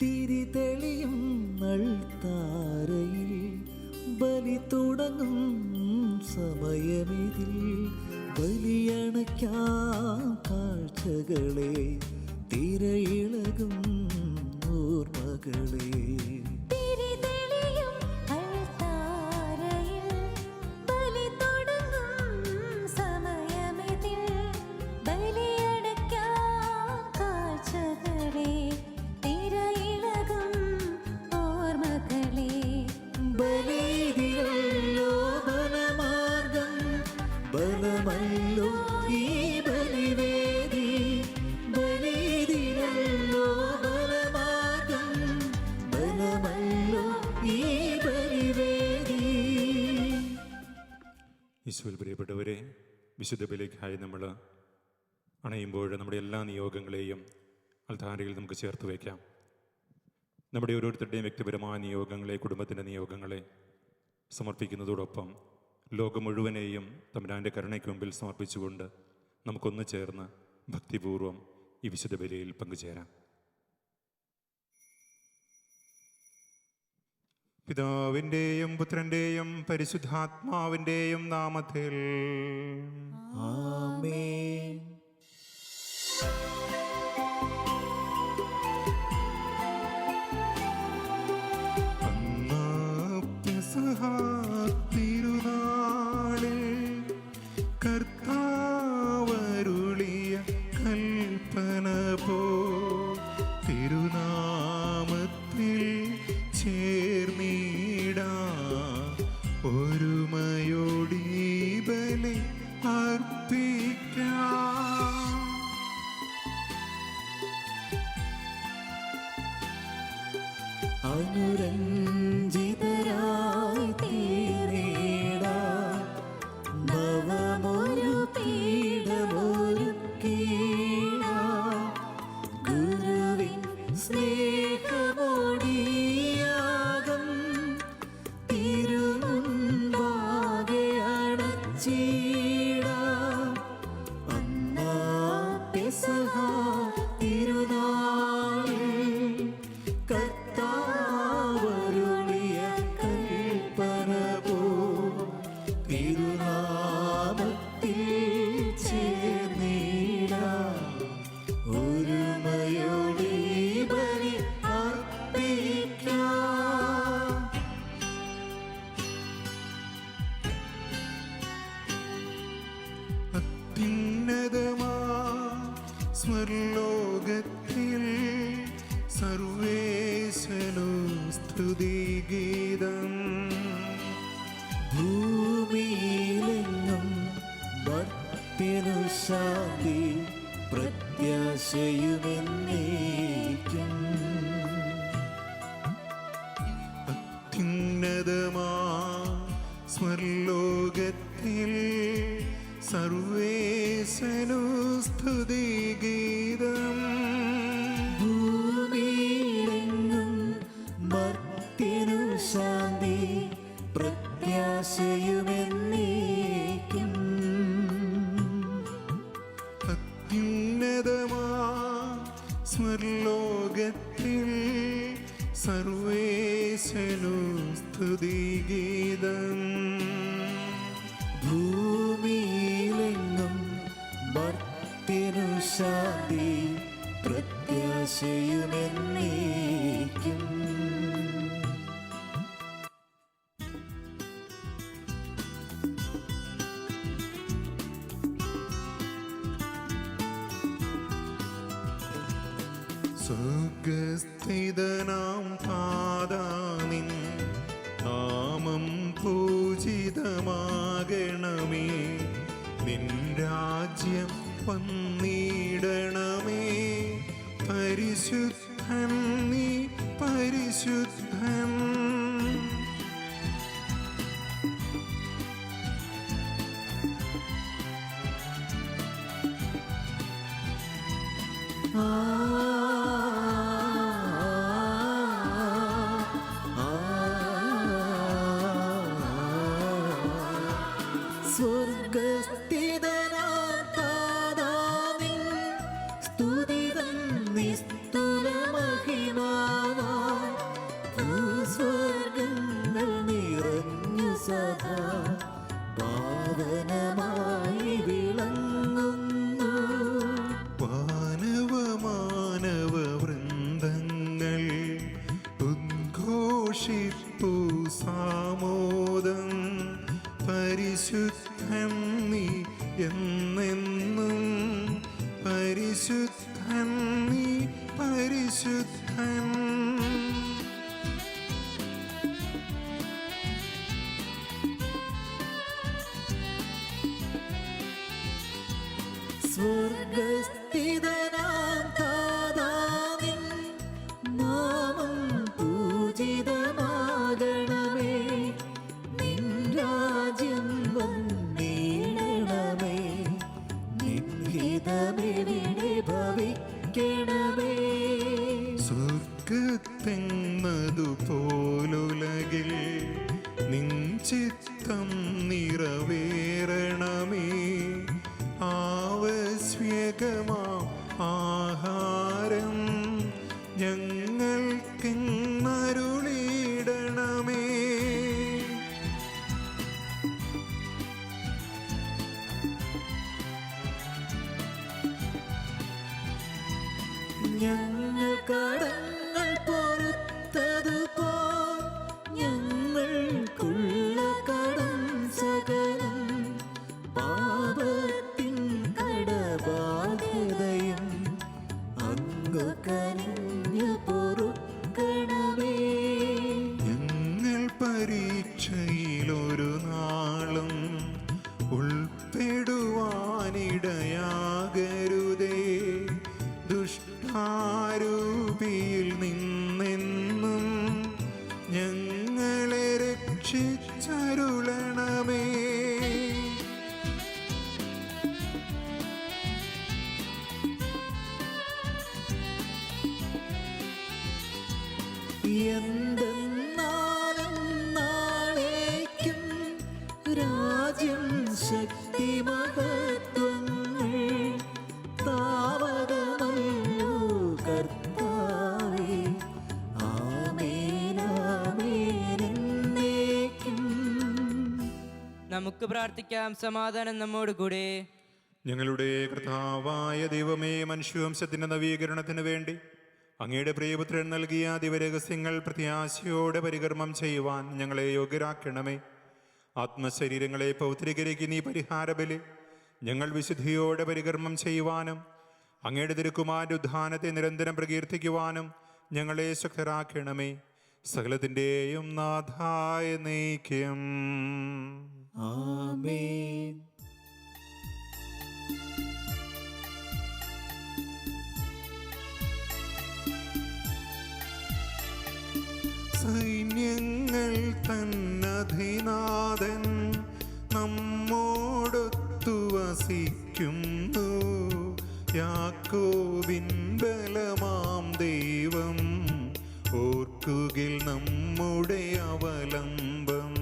തിരിതെളിയും അൾത്താരയിൽ ബലി തുടങ്ങും സമയമിതിൽ ബലിയണയ്ക്കാം കാഴ്ചകളെ തിരയിളകും ഓർമ്മകളെ. ബലമല്ലോ ഈ ബലിവേദി, ബലിതിരല്ലോ ബലമാർഗം, ബലമല്ലോ ഈ ബലിവേദി. ഈശോയിൽ പ്രിയപ്പെട്ടവരെ, വിശുദ്ധ ബലിക്കായി നമ്മൾ അണയുമ്പോൾ നമ്മുടെ എല്ലാ നിയോഗങ്ങളെയും അൾത്താരയിൽ നമുക്ക് ചേർത്ത് വയ്ക്കാം. നമ്മുടെ ഓരോരുത്തരുടെയും വ്യക്തിപരമായ നിയോഗങ്ങളെ, കുടുംബത്തിൻ്റെ നിയോഗങ്ങളെ സമർപ്പിക്കുന്നതോടൊപ്പം ലോകം മുഴുവനെയും തമ്പുരാൻ്റെ കരുണയ്ക്ക് മുമ്പിൽ സമർപ്പിച്ചുകൊണ്ട് നമുക്കൊന്ന് ചേർന്ന് ഭക്തിപൂർവ്വം ഈ വിശുദ്ധ ബലിയിൽ പങ്കുചേരാം. പിതാവിൻ്റെയും പുത്രൻ്റെയും പരിശുദ്ധാത്മാവിൻ്റെയും നാമത്തിൽ ആമേൻ. തിരുനാളിൽ കർത്താവരുളിയ കൽപ്പന പോ തിരുനാമത്തിൽ ചേർന്നിടാ ഒരുമയോടി ബലി അർപ്പിക്കാം. അനുരഞ്ജിതരായി തീർന്നിടാം നവമൊരു പീഠമൊരുക്കിടാം ഗുരുവിൻ സ്നേഹമോടിയാകം തിരുമുൻപാകെ അണച്ചിടാം. അന്നാ പെസഹ തിരുനാളിൽ കർത്താവരുളിയ കൽപ്പന പോ തിരുനാമത്തിൽ ചേർന്നിടാം ഒരുമയോടെ ബലി അർപ്പിക്കാം. അത്യുന്നതമാ സ്വർലോകത്തിൽ സർവേശനു സ്തുതിഗീതം. ഭൂമിയിലെങ്ങും ഭക്തിനു ശാന്തി പ്രത്യാശയുമെന്നേക്കും. അത്യുന്നതമാ സ്വർലോകത്തിൽ സർവേശനു സ്തുതിഗീതം. ഭൂമിയിലെങ്ങും ഭക്തിനു ശാന്തി പ്രത്യാശയുമെന്നേക്കും. അത്യുന്നതമാ സ്വർലോകത്തിൽ സർവേശനു സ്തുതിഗീതം. ഭൂമിയിലെങ്ങും ഭക്തിനു ശാന്തി പ്രത്യാശയുമെന്നേക്കും. സ്വർഗസ്ഥിതനാം താതാ നിൻ നാമം പൂജിതമാകണമേ. നിൻ രാജ്യം വന്നിടണമേ. പരിശുദ്ധൻ നീ പരിശുദ്ധൻ. സ്വർഗസ്ഥിതനാം താതാ നിൻ സ്തുതിതൻ നിസ്തുലം മഹിമാവാൻ ഭൂസ്വർഗങ്ങൾ നിറഞ്ഞു സദാ പാവനമായി വിളങ്ങുന്നു. മാനവ വൃന്ദങ്ങൾ ഉദ്ഘോഷിപ്പു സാമോദം. പരിശുദ്ധൻ നീ എന്നെന്നും, പരിശുദ്ധൻ നീ പരിശുദ്ധൻ. സ്വർഗസ്ഥിതനാം താതാവിൻ നാമം പൂജിതമാകണമേ. നിൻ രാജ്യം വന്നിടണമേ. നിൻ ഹിതമെവിടെ ഭവിക്കണമേ. സ്വർഗത്തെന്നതുപോലുലകിൽ നിൻ ചിത്തം നിറവേറണമേ. ആവശ്യകമാം ആഹാരം ഞങ്ങൾക്കെന്നരുളിയിടണമേ. ഞങ്ങൾ കടങ്ങൾ പൊറുത്തതുപോൽ ഞങ്ങൾക്കുള്ള കടം സകലം. പാപത്തിൻ കടബാധ്യതയും അങ്ങ് കനിഞ്ഞു പൊറുക്കണമേ. ഞങ്ങൾ പരീക്ഷയിലൊരു നാളും ഉൾപ്പെടുവാനിടയാകരുതേ. ദുഷ്ടാരൂപിയിൽ നിന്നെന്നും ഞങ്ങളെ രക്ഷിച്ചരുളണമേ. എന്തെന്നാലും നാളേക്കും രാജ്യം ശക്തി മഹത്വങ്ങൾ താവകമല്ലോ കർത്താവേ. ആമേൻ ആമേൻ എന്നേക്കും. നമുക്ക് പ്രാർത്ഥിക്കാം. സമാധാനം നമ്മോട് കൂടെ. ഞങ്ങളുടെ കർത്താവായ ദൈവമേ, മനുഷ്യവംശത്തിൻ്റെ നവീകരണത്തിന് വേണ്ടി അങ്ങയുടെ പ്രിയപുത്രൻ നൽകിയ ദിവരഹസ്യങ്ങൾ പ്രത്യാശയോടെ പരികർമ്മം ചെയ്യുവാൻ ഞങ്ങളെ യോഗ്യരാക്കണമേ. ആത്മശരീരങ്ങളെ പൗത്രീകരിക്കുന്ന ഈ പരിഹാരബലി ഞങ്ങൾ വിശുദ്ധിയോടെ പരികർമ്മം ചെയ്യുവാനും അങ്ങയുടെ തിരുക്കുമാരൻ്റെ ഉദ്ധാനത്തെ നിരന്തരം പ്രകീർത്തിക്കുവാനും ഞങ്ങളെ ശക്തരാക്കണമേ. സകലത്തിൻ്റെയും നാഥായ നീക്കം. ആമേൻ. സൈന്യങ്ങൾ തന്നധിനാഥൻ നമ്മോടൊത്തു വസിക്കുന്നു. യാക്കോബിൻ ബലമാം ദൈവം ഓർക്കുകിൽ നമ്മുടെ അവലംബം.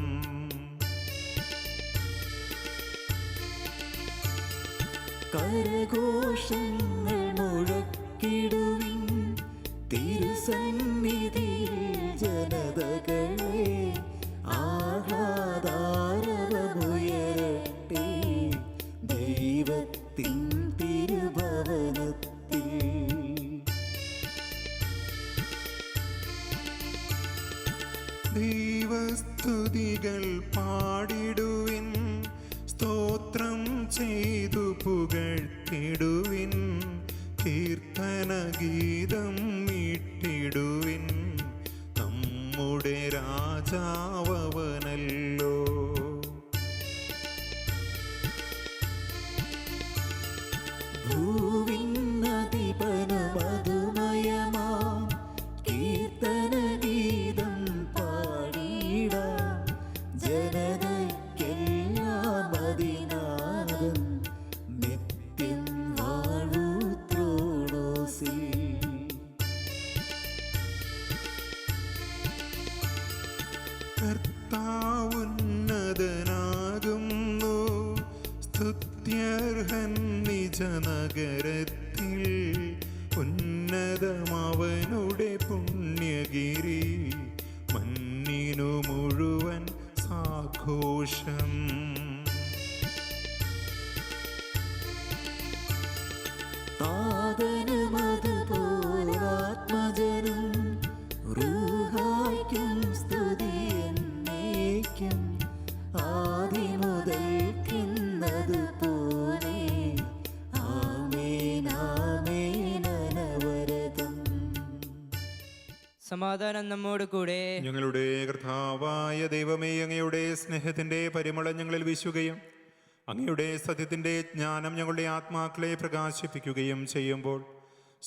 കരഘോഷങ്ങൾ മുഴക്കിടുവിൻ തിരുസന്നിധിയിൽ ജനതകളെ. ആഹ്ലാദാരവമുയരട്ടെ ദൈവത്തിൻ തിരുഭവനത്തിൽ. ദൈവസ്തുതികൾ പാടിടുവിൻ, സ്തോത്രം ചെയ്തു പുകഴ്ത്തിടുവിൻ. കീർത്തനഗീതം മീട്ടിടുവിൻ, നമ്മുടെ രാജാവനല്ലോ. ഭൂവിന്നതിപനുമധുമയമാം കീർത്തനഗീതം പാടിടാം. ജനതയ്ക്കെല്ലാം അതിനാദം നിത്യം വാഴൂ ത്രോണോസിൽ. കർത്താവുന്നതനാകുന്നു, സ്തുത്യർഹൻ നിജനഗരത്തിൽ. ഉന്നതമവനുടെ താതനുമതുപോലാത്മജനും റൂഹായ്ക്കും സ്തുതി എന്നേക്കും ആദിമുതൽക്കുന്നതുപോലെ ആമേൻ ആമേൻ അനവരതം. സമാധാനം നമ്മോട് കൂടെ. ഞങ്ങളുടെ കർത്താവായ ദൈവമേ, അങ്ങയുടെ സ്നേഹത്തിന്റെ പരിമളം ഞങ്ങളിൽ വീശുകയും അങ്ങയുടെ സത്യത്തിന്റെ ജ്ഞാനം ഞങ്ങളുടെ ആത്മാക്കളെ പ്രകാശിപ്പിക്കുകയും ചെയ്യുമ്പോൾ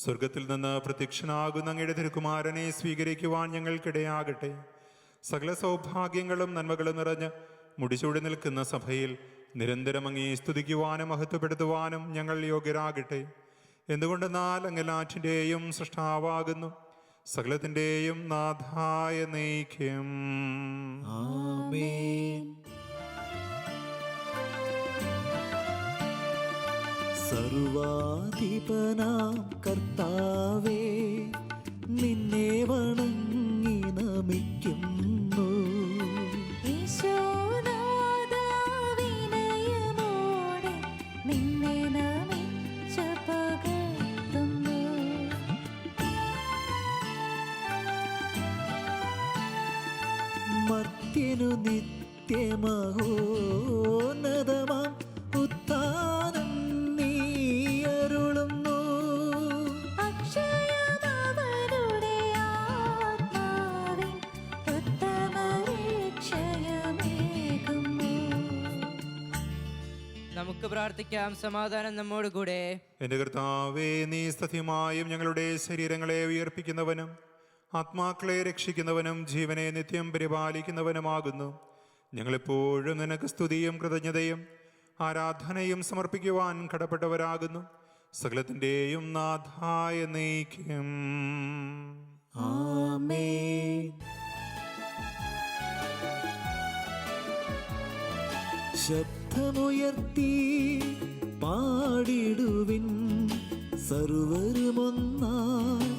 സ്വർഗത്തിൽ നിന്ന് പ്രത്യക്ഷനാകുന്ന അങ്ങയുടെ തിരുക്കുമാരനെ സ്വീകരിക്കുവാൻ ഞങ്ങൾക്കിടയാകട്ടെ. സകല സൗഭാഗ്യങ്ങളും നന്മകളും നിറഞ്ഞ് മുടിചൂടി നിൽക്കുന്ന സഭയിൽ നിരന്തരം അങ്ങേ സ്തുതിക്കുവാനും മഹത്വപ്പെടുത്തുവാനും ഞങ്ങൾ യോഗ്യരാകട്ടെ. എന്തുകൊണ്ടെന്നാൽ അങ്ങെല്ലാറ്റിൻ്റെയും സൃഷ്ടാവാകുന്നു, സകലത്തിൻ്റെയും നാഥായ നയിക്കും. ആമേൻ. സർവാധിപനാം കർത്താവേ, നിന്നെ വണങ്ങി നമിക്കുന്നു. ഈശോനാഥവിനയമോടെ നിന്നെ നമിച്ചു പുകഴ്ത്തുന്നു. മർത്യനു നിത്യമഹോന്നതമാം ഉത്ഥാനം നീ അരുളുന്നു. അക്ഷയമവരുടെ ആത്മാവിൻ ഉത്തമരക്ഷയമേകുന്നു. നമുക്ക് പ്രാർത്ഥിക്കാം. സമാധാനം നമ്മോട് കൂടെ. എൻ്റെ കർത്താവേ, നീ സത്യമായും ഞങ്ങളുടെ ശരീരങ്ങളെ ഉയർപ്പിക്കുന്നവനും ആത്മാക്കളെ രക്ഷിക്കുന്നവനും ജീവനെ നിത്യം പരിപാലിക്കുന്നവനുമാകുന്നു. ഞങ്ങളെപ്പോഴും നിനക്ക് സ്തുതിയും കൃതജ്ഞതയും ആരാധനയും സമർപ്പിക്കുവാൻ കടപ്പെട്ടവരാകുന്നു. സകലത്തിൻ്റെയും നാഥായ നയിക്കും. ആമേൻ. ശബ്ദമുയർത്തി പാടിടുവിൻ, സർവരുമൊന്നായി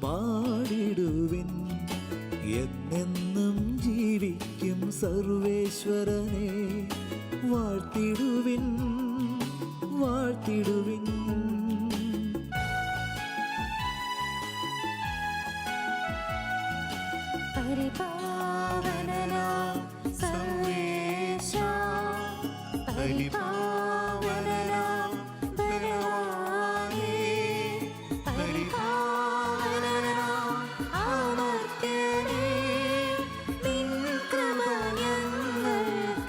പാടിടുവിൻ. എന്നെന്നും ജീവിക്കും സർവേശ്വരനെ വാഴ്ത്തിടുവിൻ, വാഴ്ത്തിടുവിൻ. പരിപാവനനാം സർവേശാ, പരിപാവനനാം ബലവാനേ, പരിപാവനനാം അമർത്യനേ, നിൻ കൃപ ഞങ്ങൾക്കേകണമേ.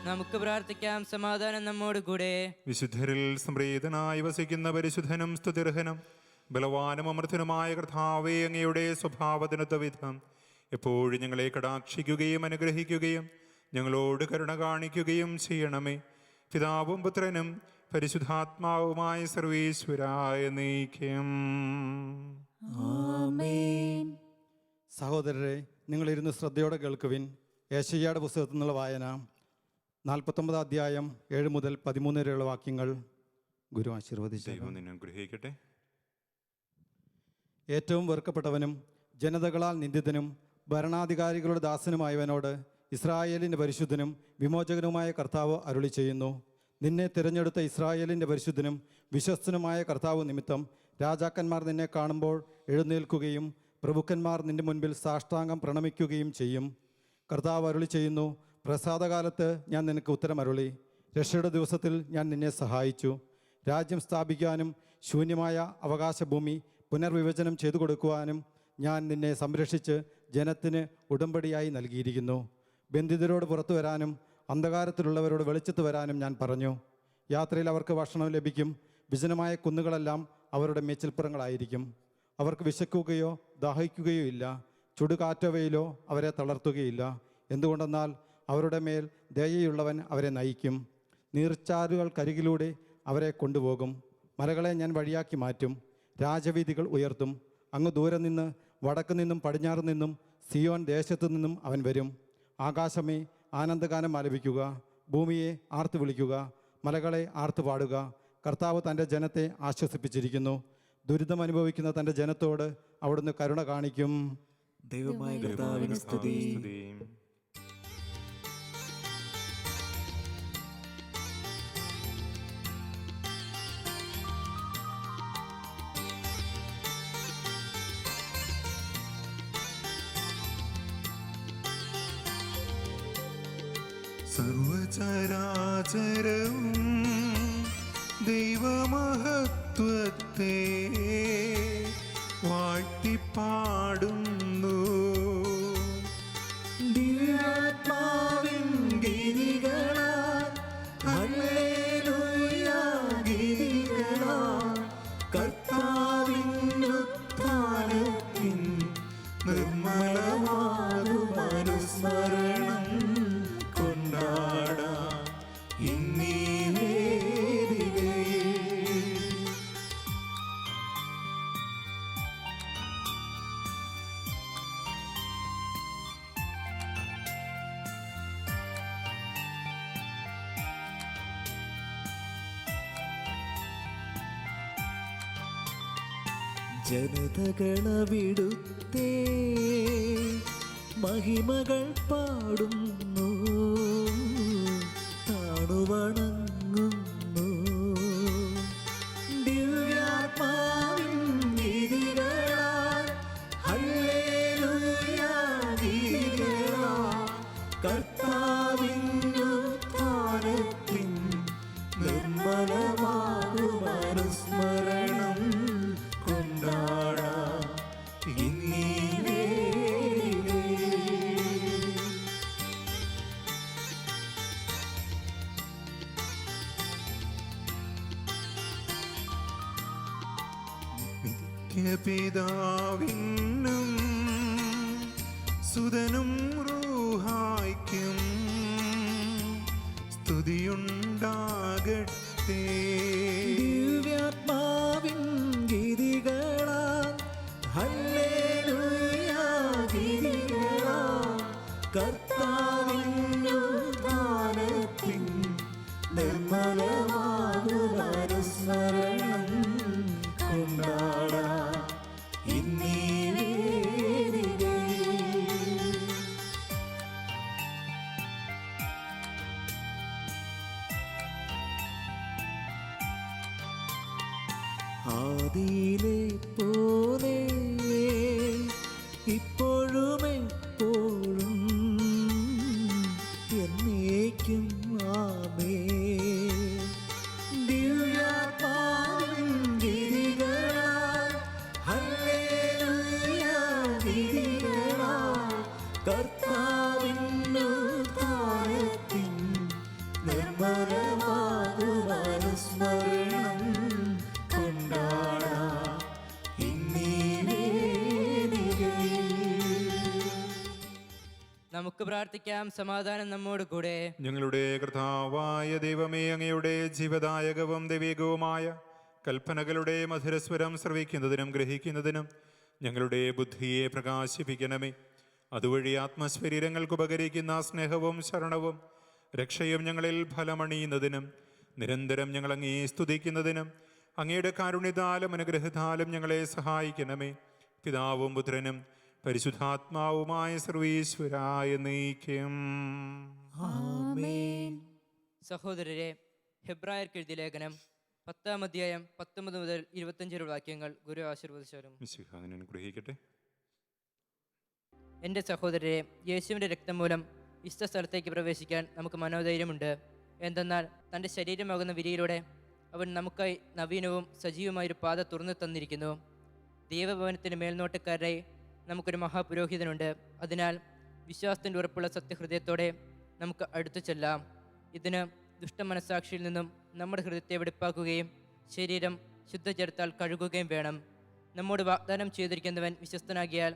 നമുക്ക് പ്രാർത്ഥിക്കാം. സമാധാനം നമ്മോട് കൂടെ. വിശുദ്ധരിൽ സംപ്രീതനായി വസിക്കുന്ന പരിശുദ്ധനും സ്തുതിർഹനും ബലവാനും അമൃതനുമായ കർത്താവേ, അങ്ങയുടെ സ്വഭാവത്തിനൊത്ത വിധം എപ്പോഴും ഞങ്ങളെ കടാക്ഷിക്കുകയും അനുഗ്രഹിക്കുകയും ഞങ്ങളോട് കരുണ കാണിക്കുകയും ചെയ്യണമേ. പിതാവും പുത്രനും പരിശുദ്ധാത്മാവുമായ സർവീശ്വരായ നയിക്കും. ആമേൻ. സഹോദരരെ, നിങ്ങളിരുന്ന് ശ്രദ്ധയോടെ കേൾക്കുവിൻ. യേശയ്യായുടെ പുസ്തകത്തിൽ നിന്നുള്ള വായന 49 അധ്യായം 7 മുതൽ 13 വരെയുള്ള വാക്യങ്ങൾ. ഗുരു ആശീർവദിച്ചു. ദൈവം നിന്നെ അനുഗ്രഹിക്കട്ടെ. ഏറ്റവും വെറുക്കപ്പെട്ടവനും ജനതകളാൽ നിന്ദിതനും ഭരണാധികാരികളുടെ ദാസനുമായവനോട് ഇസ്രായേലിൻ്റെ പരിശുദ്ധനും വിമോചകനുമായ കർത്താവ് അരുളി ചെയ്യുന്നു. നിന്നെ തിരഞ്ഞെടുത്ത ഇസ്രായേലിൻ്റെ പരിശുദ്ധനും വിശ്വസ്തനുമായ കർത്താവ് നിമിത്തം രാജാക്കന്മാർ നിന്നെ കാണുമ്പോൾ എഴുന്നേൽക്കുകയും പ്രഭുക്കന്മാർ നിന്റെ മുൻപിൽ സാഷ്ടാംഗം പ്രണമിക്കുകയും ചെയ്യും. കർത്താവ് അരുളി ചെയ്യുന്നു, പ്രസാദകാലത്ത് ഞാൻ നിനക്ക് ഉത്തരമരുളി, രക്ഷയുടെ ദിവസത്തിൽ ഞാൻ നിന്നെ സഹായിച്ചു. രാജ്യം സ്ഥാപിക്കാനും ശൂന്യമായ അവകാശഭൂമി പുനർവിഭജനം ചെയ്തു കൊടുക്കുവാനും ഞാൻ നിന്നെ സംരക്ഷിച്ച് ജനത്തിന് ഉടമ്പടിയായി നൽകിയിരിക്കുന്നു. ബന്ധിതരോട് പുറത്തു വരാനും അന്ധകാരത്തിലുള്ളവരോട് വെളിച്ചത്ത് വരാനും ഞാൻ പറഞ്ഞു. യാത്രയിൽ അവർക്ക് ഭക്ഷണം ലഭിക്കും. വിജനമായ കുന്നുകളെല്ലാം അവരുടെ മേച്ചിൽപ്പുറങ്ങളായിരിക്കും. അവർക്ക് വിശക്കുകയോ ദാഹിക്കുകയോ ഇല്ല. ചുടുകാറ്റോ വെയിലോ അവരെ തളർത്തുകയില്ല. എന്തുകൊണ്ടെന്നാൽ അവരുടെ മേൽ ദയയുള്ളവൻ അവരെ നയിക്കും. നീർച്ചാലുകൾക്കരികിലൂടെ അവരെ കൊണ്ടുപോകും. മലകളെ ഞാൻ വഴിയാക്കി മാറ്റും. രാജവീഥികൾ ഉയർത്തും. അങ്ങ് ദൂരെ നിന്ന് വടക്കു നിന്നും പടിഞ്ഞാറ് നിന്നും സിയോൻ ദേശത്തു നിന്നും അവൻ വരും. ആകാശമേ, ആനന്ദഗാനം ആലപിക്കുക. ഭൂമിയെ ആർത്തു വിളിക്കുക. മലകളെ ആർത്തു പാടുക. കർത്താവ് തൻ്റെ ജനത്തെ ആശ്വസിപ്പിച്ചിരിക്കുന്നു. ദുരിതമനുഭവിക്കുന്ന തൻ്റെ ജനത്തോട് അവിടുന്ന് കരുണ കാണിക്കും. ദൈവമായ കർത്താവിന് സ്തുതി. ചരാചരവും ദൈവമഹത്വത്തെ വാഴ്ത്തിപ്പാടുന്നു. ദിവ്യാത്മാവിൻ ഗിരികളാൽ ഹല്ലേലൂയ ഗിരികളാൽ കർത്താവിൻ ഉത്ഥാനത്തിൻ നിർമ്മലമാകും അനുസ്മരണം കൊണ്ടാടാം ഇന്നീ വേദികയിൽ. ജനതകളവിടുത്തേ മഹിമകൾ പാടുന്നു, താണുവണങ്ങുന്നു. ദിവ്യാത്മാവിൻ ഗിരികളാൽ ഹല്ലേലൂയ ഗിരികളാൽ കർത്താവിൻ ഉത്ഥാനത്തിൻ നിർമ്മലമാകും അനുസ്മരണം കൊണ്ടാടാം ഇന്നീ വേദികയിൽ. നിത്യപിതാവിനും സുതനും റൂഹായ്ക്കും സ്തുതിയുണ്ടാകട്ടെ. ദിവ്യാത്മാവിൻ ഗിരികളാൽ ഹല്ലേലൂയ ഗിരികളാൽ കർത്താവിൻ ഉത്ഥാനത്തിൻ നിർമ്മലമാകും അനുസ്മരണം കൊണ്ടാടാം ഇന്നീ വേദികയിൽ. ആദിയിലെ പോലെ ഇപ്പോഴും എപ്പോഴും എന്നേക്കും ആമേൻ. ദിവ്യാത്മാവിൻ ഗിരികളാൽ ഹല്ലേലൂയ ഗിരികളാൽ കർത്താവിൻ ഉത്ഥാനത്തിൻ നിർമ്മലമാകും അനുസ്മരണം കൊണ്ടാടാം ഇന്നീ വേദികയിൽ. നമുക്ക് പ്രാർത്ഥിക്കാം. സമാധാനം നമ്മോട് കൂടെ. ഞങ്ങളുടെ കർത്താവായ ദൈവമേ, അങ്ങയുടെ ജീവദായകവും ദൈവികവുമായ കൽപ്പനകളുടെ മധുരസ്വരം ശ്രവിക്കുന്നതിനും ഗ്രഹിക്കുന്നതിനും ഞങ്ങളുടെ ബുദ്ധിയെ പ്രകാശിപ്പിക്കണമേ. അതുവഴി ആത്മശരീരങ്ങൾക്ക് ഉപകരിക്കുന്ന സ്നേഹവും ശരണവും രക്ഷയും ഞങ്ങളിൽ ഫലമണിയുന്നതിനും നിരന്തരം ഞങ്ങൾ അങ്ങേ സ്തുതിക്കുന്നതിനും അങ്ങയുടെ കാരുണ്യത്താലും അനുഗ്രഹത്താലും ഞങ്ങളെ സഹായിക്കണമേ. പിതാവും പുത്രനും പരിശുദ്ധാത്മാവുമായ സർവീശ്വരായ നീക്കം. ആമേൻ. സഹോദരരെ, ഹെബ്രായർക്ക് എഴുതിയ ലേഖനം 10-ാം അധ്യായം 19 മുതൽ 25 വാക്യങ്ങൾ ഗുരു ആശീർവദിച്ചാലും. മിശിഹാ നിന്നെ അനുഗ്രഹിക്കട്ടെ. എൻ്റെ സഹോദരരെ, യേശുവിൻ്റെ രക്തം മൂലം വിശുദ്ധ സ്ഥലത്തേക്ക് പ്രവേശിക്കാൻ നമുക്ക് മനോധൈര്യമുണ്ട്. എന്തെന്നാൽ തൻ്റെ ശരീരമാകുന്ന വിരിയിലൂടെ അവൻ നമുക്കായി നവീനവും സജീവമായൊരു പാത തുറന്നു തന്നിരിക്കുന്നു. ദൈവഭവനത്തിന് മേൽനോട്ടക്കാരായി നമുക്കൊരു മഹാപുരോഹിതനുണ്ട്. അതിനാൽ വിശ്വാസത്തിൻ്റെ ഉറപ്പുള്ള സത്യഹൃദയത്തോടെ നമുക്ക് അടുത്തു ചെല്ലാം. ഇതിന് ദുഷ്ടമനസാക്ഷിയിൽ നിന്നും നമ്മുടെ ഹൃദയത്തെ വെടിപ്പാക്കുകയും ശരീരം ശുദ്ധജലത്താൽ കഴുകുകയും വേണം. നമ്മോട് വാഗ്ദാനം ചെയ്തിരിക്കുന്നവൻ വിശ്വസ്തനാകിയാൽ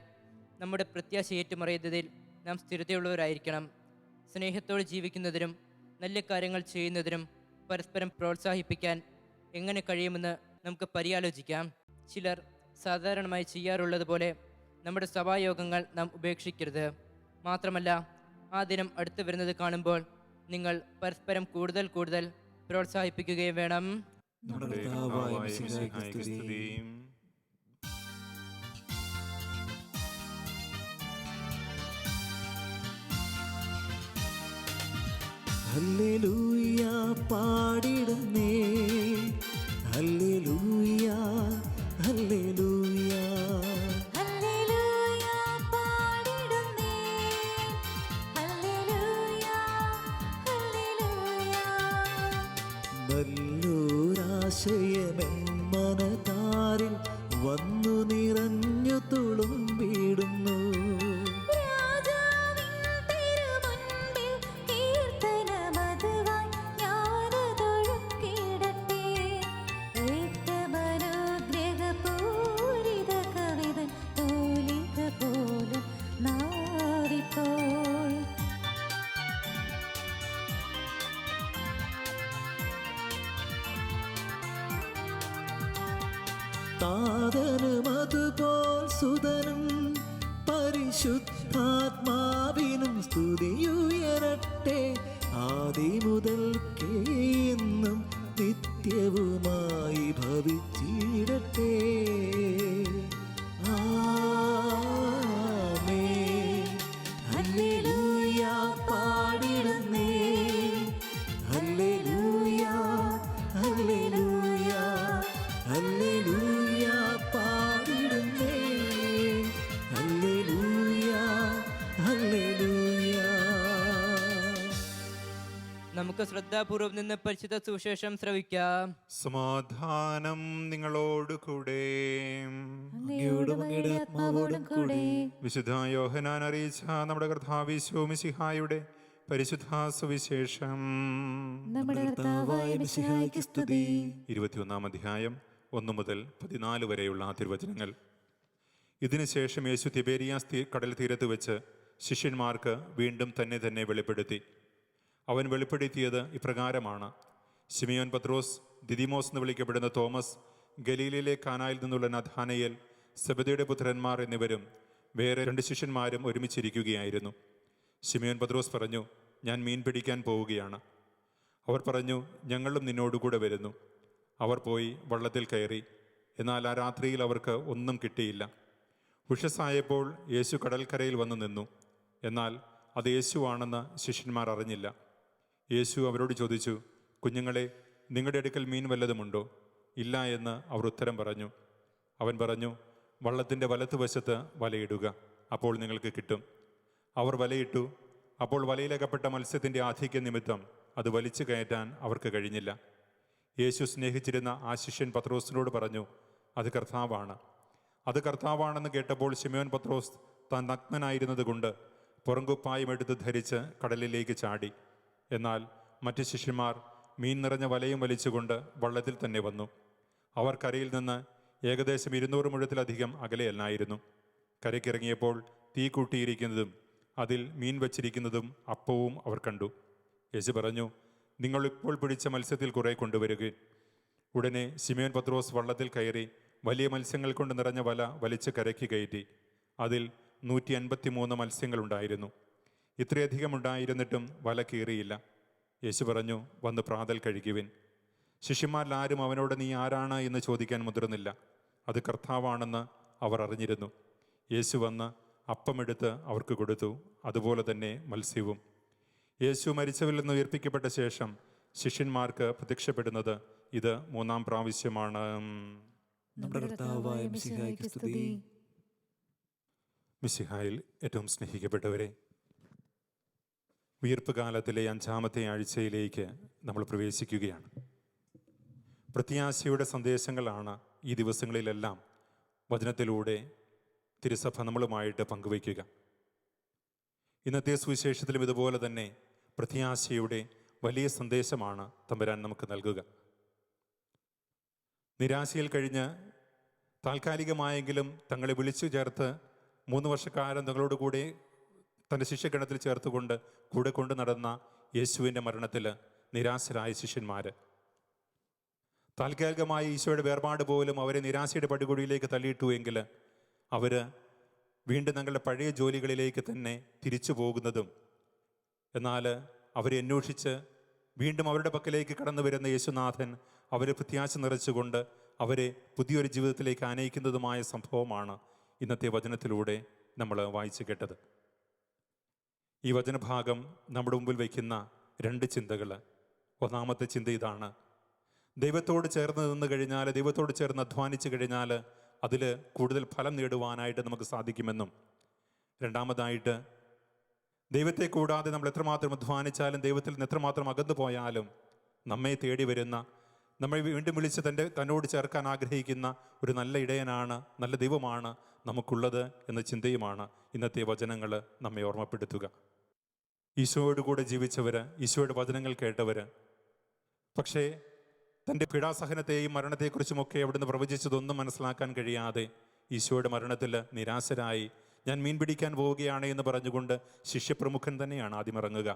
നമ്മുടെ പ്രത്യാശ ഏറ്റുമറിയുന്നതിൽ നാം സ്ഥിരതയുള്ളവരായിരിക്കണം. സ്നേഹത്തോടെ ജീവിക്കുന്നതിനും നല്ല കാര്യങ്ങൾ ചെയ്യുന്നതിനും പരസ്പരം പ്രോത്സാഹിപ്പിക്കാൻ എങ്ങനെ കഴിയുമെന്ന് നമുക്ക് പര്യാലോചിക്കാം. ചിലർ സാധാരണമായി ചെയ്യാറുള്ളതുപോലെ നമ്മുടെ സഭായോഗങ്ങൾ നാം ഉപേക്ഷിക്കരുത്. മാത്രമല്ല, ആ ദിനം അടുത്തു വരുന്നത് കാണുമ്പോൾ നിങ്ങൾ പരസ്പരം കൂടുതൽ പ്രോത്സാഹിപ്പിക്കുകയും വേണം. നമ്മുടെ കർത്താവായ മിശിഹായ്ക്ക് സ്തുതി. ഹല്ലേലൂയ പാടിടുന്നേ, ഹല്ലേലൂയ ഹല്ലേലൂയ. ഹല്ലേലൂയ പാടിടുന്നേ, ഹല്ലേലൂയ ഹല്ലേലൂയ. ആശയമെന്മനതാരിൽ വന്നു നിറഞ്ഞു തുളുമ്പിടുന്നു. രാജാവിൻ തിരുമുൻപിൽ കീർത്തനമതുവായി ഞാനതൊഴുക്കിടട്ടെ. ഏറ്റമനുഗ്രഹപൂരിത കവിതൻ തൂലിക പോലും നാവിപ്പോൾ. താതനും അതുപോൽ സുതനും പരിശുദ്ധാത്മാവിനും സ്തുതിയുയരട്ടെ. ആദി മുതൽക്കേ എന്നും നിത്യവുമായി ഭവിച്ചിടട്ടെ. ആമേൻ. ഹല്ലേലൂയ പാടിടുന്നേ. ഹല്ലേലൂയ, ഹല്ലേലൂയ, ഹല്ലേലൂയ പാടിടുന്നേ. ഹല്ലേലൂയ, ഹല്ലേലൂയ. നമുക്ക് ശ്രദ്ധാപൂർവം നിന്ന് പരിശുദ്ധ സുവിശേഷം ശ്രവിക്കാം. സമാധാനം നിങ്ങളോട് കൂടെ. അങ്ങയോടും അങ്ങയുടെ ആത്മാവോടും കൂടെ. വിശുദ്ധ യോഹന്നാൻ അറിയിച്ച നമ്മുടെ കർത്താവ് ഈശോ മിശിഹായുടെ പരിശുദ്ധ സുവിശേഷം. നമ്മുടെ കർത്താവായ മിശിഹായ്ക്ക് സ്തുതി. 21 അധ്യായം 1 മുതൽ 14 വരെയുള്ള തിരുവചനങ്ങൾ. ഇതിനുശേഷം യേശു തിബേരിയാസ് കടൽ തീരത്ത് വെച്ച് ശിഷ്യന്മാർക്ക് വീണ്ടും തന്നെ വെളിപ്പെടുത്തി. അവൻ വെളിപ്പെടുത്തിയത് ഇപ്രകാരമാണ്: ശിമിയോൻ പത്രോസ്, ദിദിമോസ് എന്ന് വിളിക്കപ്പെടുന്ന തോമസ്, ഗലീലയിലെ കാനായിൽ നിന്നുള്ള നഥാനയേൽ, സെബദിയുടെ പുത്രന്മാർ എന്നിവരും വേറെ 2 ശിഷ്യന്മാരും ഒരുമിച്ചിരിക്കുകയായിരുന്നു. ശിമിയോൻ പത്രോസ് പറഞ്ഞു, ഞാൻ മീൻ പിടിക്കാൻ പോവുകയാണ്. അവർ പറഞ്ഞു, ഞങ്ങളും നിന്നോടുകൂടെ വരുന്നു. അവർ പോയി വള്ളത്തിൽ കയറി. എന്നാൽ ആ രാത്രിയിൽ അവർക്ക് ഒന്നും കിട്ടിയില്ല. ഉഷസ്സായപ്പോൾ യേശു കടൽക്കരയിൽ വന്നു നിന്നു. എന്നാൽ അത് യേശുവാണെന്ന് ശിഷ്യന്മാർ അറിഞ്ഞില്ല. യേശു അവരോട് ചോദിച്ചു, കുഞ്ഞുങ്ങളെ, നിങ്ങളുടെ അടുക്കൽ മീൻ വല്ലതുമുണ്ടോ? ഇല്ല എന്ന് അവർ ഉത്തരം പറഞ്ഞു. അവൻ പറഞ്ഞു, വള്ളത്തിൻ്റെ വലത്തുവശത്ത് വലയിടുക, അപ്പോൾ നിങ്ങൾക്ക് കിട്ടും. അവർ വലയിട്ടു. അപ്പോൾ വലയിലകപ്പെട്ട മത്സ്യത്തിൻ്റെ ആധിക്യ നിമിത്തം അത് വലിച്ചു കയറ്റാൻ അവർക്ക് കഴിഞ്ഞില്ല. യേശു സ്നേഹിച്ചിരുന്ന ആ ശിഷ്യൻ പത്രോസിനോട് പറഞ്ഞു, അത് കർത്താവാണ്. അത് കർത്താവാണെന്ന് കേട്ടപ്പോൾ ശിമയോൻ പത്രോസ് താൻ നഗ്നനായിരുന്നത് കൊണ്ട് പുറങ്കുപ്പായം എടുത്ത് ധരിച്ച് കടലിലേക്ക് ചാടി. എന്നാൽ മറ്റ് ശിഷ്യന്മാർ മീൻ നിറഞ്ഞ വലയും വലിച്ചുകൊണ്ട് വള്ളത്തിൽ തന്നെ വന്നു. അവർ കരയിൽ നിന്ന് ഏകദേശം 200 മുഴത്തിലധികം അകലെയല്ലായിരുന്നു. കരയ്ക്കിറങ്ങിയപ്പോൾ തീ കൂട്ടിയിരിക്കുന്നതും അതിൽ മീൻ വച്ചിരിക്കുന്നതും അപ്പവും അവർ കണ്ടു. യേശു പറഞ്ഞു, നിങ്ങൾ ഇപ്പോൾ പിടിച്ച മത്സ്യത്തിൽ കുറെ കൊണ്ടുവരികയും. ഉടനെ ശിമയോൻ പത്രോസ് വള്ളത്തിൽ കയറി വലിയ മത്സ്യങ്ങൾ കൊണ്ട് നിറഞ്ഞ വല വലിച്ച് കരയ്ക്ക് കയറ്റി. അതിൽ 153 മത്സ്യങ്ങളുണ്ടായിരുന്നു. ഇത്രയധികം ഉണ്ടായിരുന്നിട്ടും വല കീറിയില്ല. യേശു പറഞ്ഞു, വന്ന് പ്രാതൽ കഴിക്കുവിൻ. ശിഷ്യന്മാരിൽ ആരും അവനോട് നീ ആരാണ് എന്ന് ചോദിക്കാൻ മുതിർന്നില്ല. അത് കർത്താവാണെന്ന് അവർ അറിഞ്ഞിരുന്നു. യേശു വന്ന് അപ്പമെടുത്ത് അവർക്ക് കൊടുത്തു. അതുപോലെ തന്നെ മത്സ്യവും. യേശു മരിച്ചവരിൽ നിന്ന് ഉയർപ്പിക്കപ്പെട്ട ശേഷം ശിഷ്യന്മാർക്ക് പ്രത്യക്ഷപ്പെടുന്നത് ഇത് 3-ാം പ്രാവശ്യമാണ്. നമ്മുടെ കർത്താവായ മിശിഹായ്ക്ക് സ്തുതി. മിശിഹായിൽ ഏറ്റവും സ്നേഹിക്കപ്പെട്ടവരെ, ഉയർപ്പ് കാലത്തിലെ 5-ാമത്തെ ആഴ്ചയിലേക്ക് നമ്മൾ പ്രവേശിക്കുകയാണ്. പ്രത്യാശയുടെ സന്ദേശങ്ങളാണ് ഈ ദിവസങ്ങളിലെല്ലാം വചനത്തിലൂടെ തിരുസഭ നമ്മളുമായിട്ട് പങ്കുവയ്ക്കുക. ഇന്നത്തെ സുവിശേഷത്തിലും ഇതുപോലെ തന്നെ പ്രത്യാശയുടെ വലിയ സന്ദേശമാണ് തമ്പുരാൻ നമുക്ക് നൽകുക. നിരാശയിൽ കഴിഞ്ഞ് താൽക്കാലികമായെങ്കിലും തങ്ങളെ വിളിച്ചു ചേർത്ത് 3 വർഷക്കാലം തങ്ങളോട് കൂടെ തൻ്റെ ശിഷ്യഗണത്തിൽ ചേർത്തുകൊണ്ട് കൂടെ കൊണ്ടു നടന്ന യേശുവിൻ്റെ മരണത്തിൽ നിരാശരായ ശിഷ്യന്മാർ, താൽക്കാലികമായി ഈശോയുടെ വേർപാട് പോലും അവരെ നിരാശയുടെ പടുകുഴിയിലേക്ക് തള്ളിയിട്ടു എങ്കിൽ അവർ വീണ്ടും തങ്ങളുടെ പഴയ ജോലികളിലേക്ക് തന്നെ തിരിച്ചു പോകുന്നതും, എന്നാൽ അവരെ അന്വേഷിച്ച് വീണ്ടും അവരുടെ പക്കലേക്ക് കടന്നു വരുന്ന യേശുനാഥൻ അവരെ പ്രത്യാശ നിറച്ചുകൊണ്ട് അവരെ പുതിയൊരു ജീവിതത്തിലേക്ക് ആനയിക്കുന്നതുമായ സംഭവമാണ് ഇന്നത്തെ വചനത്തിലൂടെ നമ്മൾ വായിച്ചു കേട്ടത്. ഈ വചനഭാഗം നമ്മുടെ മുമ്പിൽ വയ്ക്കുന്ന 2 ചിന്തകൾ. ഒന്നാമത്തെ ചിന്ത ഇതാണ്: ദൈവത്തോട് ചേർന്ന് നിന്ന് കഴിഞ്ഞാൽ, ദൈവത്തോട് ചേർന്ന് അധ്വാനിച്ചു കഴിഞ്ഞാൽ അതിൽ കൂടുതൽ ഫലം നേടുവാനായിട്ട് നമുക്ക് സാധിക്കുമെന്നും, രണ്ടാമതായിട്ട് ദൈവത്തെ കൂടാതെ നമ്മൾ എത്രമാത്രം അധ്വാനിച്ചാലും ദൈവത്തിൽ നിന്ന് എത്രമാത്രം അകന്നു പോയാലും നമ്മെ തേടി വരുന്ന നമ്മൾ വീണ്ടും വിളിച്ച് തന്നോട് ചേർക്കാൻ ആഗ്രഹിക്കുന്ന ഒരു നല്ല ഇടയനാണ്, നല്ല ദൈവമാണ് നമുക്കുള്ളത് എന്ന ചിന്തയുമാണ് ഇന്നത്തെ വചനങ്ങൾ നമ്മെ ഓർമ്മപ്പെടുത്തുക. ഈശോയോട് കൂടെ ജീവിച്ചവർ, ഈശോയുടെ വചനങ്ങൾ കേട്ടവർ, പക്ഷേ തൻ്റെ പീഡാസഹനത്തെയും മരണത്തെക്കുറിച്ചുമൊക്കെ അവിടുന്ന് പ്രവചിച്ചതൊന്നും മനസ്സിലാക്കാൻ കഴിയാതെ ഈശോയുടെ മരണത്തിൽ നിരാശരായി ഞാൻ മീൻ പിടിക്കാൻ പോവുകയാണ് എന്ന് പറഞ്ഞുകൊണ്ട് ശിഷ്യപ്രമുഖൻ തന്നെയാണ് ആദ്യം ഇറങ്ങുക.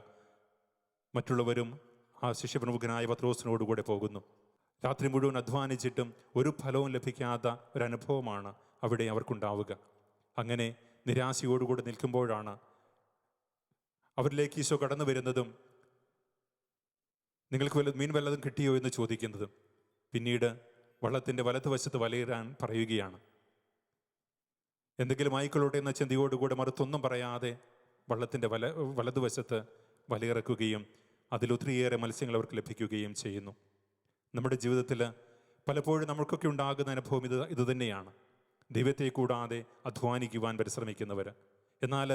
മറ്റുള്ളവരും ആ ശിഷ്യപ്രമുഖനായ പത്രോസിനോടുകൂടെ പോകുന്നു. രാത്രി മുഴുവൻ അധ്വാനിച്ചിട്ടും ഒരു ഫലവും ലഭിക്കാത്ത ഒരനുഭവമാണ് അവിടെ അവർക്കുണ്ടാവുക. അങ്ങനെ നിരാശയോടുകൂടെ നിൽക്കുമ്പോഴാണ് അവരിലേക്ക് ഈശോ കടന്നു വരുന്നതും നിങ്ങൾക്ക് മീൻ വല്ലതും കിട്ടിയോ എന്ന് ചോദിക്കുന്നതും. പിന്നീട് വള്ളത്തിൻ്റെ വലതുവശത്ത് വലയിടാൻ പറയുകയാണ്. എന്തെങ്കിലും ആയിക്കൊള്ളട്ടെ എന്ന ചിന്തയോടുകൂടെ മറുത്തൊന്നും പറയാതെ വള്ളത്തിൻ്റെ വലതുവശത്ത് വലയിറക്കുകയും അതിലൊത്തിരിയേറെ മത്സ്യങ്ങൾ അവർക്ക് ലഭിക്കുകയും ചെയ്യുന്നു. നമ്മുടെ ജീവിതത്തിൽ പലപ്പോഴും നമ്മൾക്കൊക്കെ ഉണ്ടാകുന്ന അനുഭവം ഇതുതന്നെയാണ്. ദൈവത്തെ കൂടാതെ അധ്വാനിക്കുവാൻ പരിശ്രമിക്കുന്നവർ, എന്നാൽ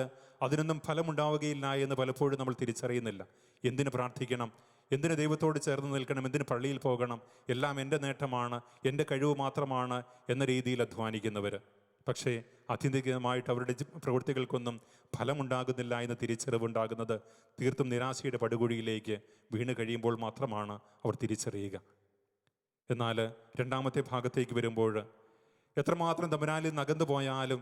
അതിനൊന്നും ഫലമുണ്ടാവുകയില്ല എന്ന് പലപ്പോഴും നമ്മൾ തിരിച്ചറിയുന്നില്ല. എന്തിനു പ്രാർത്ഥിക്കണം, എന്തിന് ദൈവത്തോട് ചേർന്ന് നിൽക്കണം, എന്തിന് പള്ളിയിൽ പോകണം, എല്ലാം എൻ്റെ നേട്ടമാണ്, എൻ്റെ കഴിവ് മാത്രമാണ് എന്ന രീതിയിൽ അധ്വാനിക്കുന്നവർ. പക്ഷേ ആത്യന്തികമായിട്ട് അവരുടെ പ്രവൃത്തികൾക്കൊന്നും ഫലമുണ്ടാകുന്നില്ല എന്ന തിരിച്ചറിവുണ്ടാകുന്നത് തീർത്തും നിരാശയുടെ പടുകുഴിയിലേക്ക് വീണ് കഴിയുമ്പോൾ മാത്രമാണ് അവർ തിരിച്ചറിയുക. എന്നാൽ രണ്ടാമത്തെ ഭാഗത്തേക്ക് വരുമ്പോൾ എത്രമാത്രം തമ്പുരാനിൽ നിന്ന് അകന്നു പോയാലും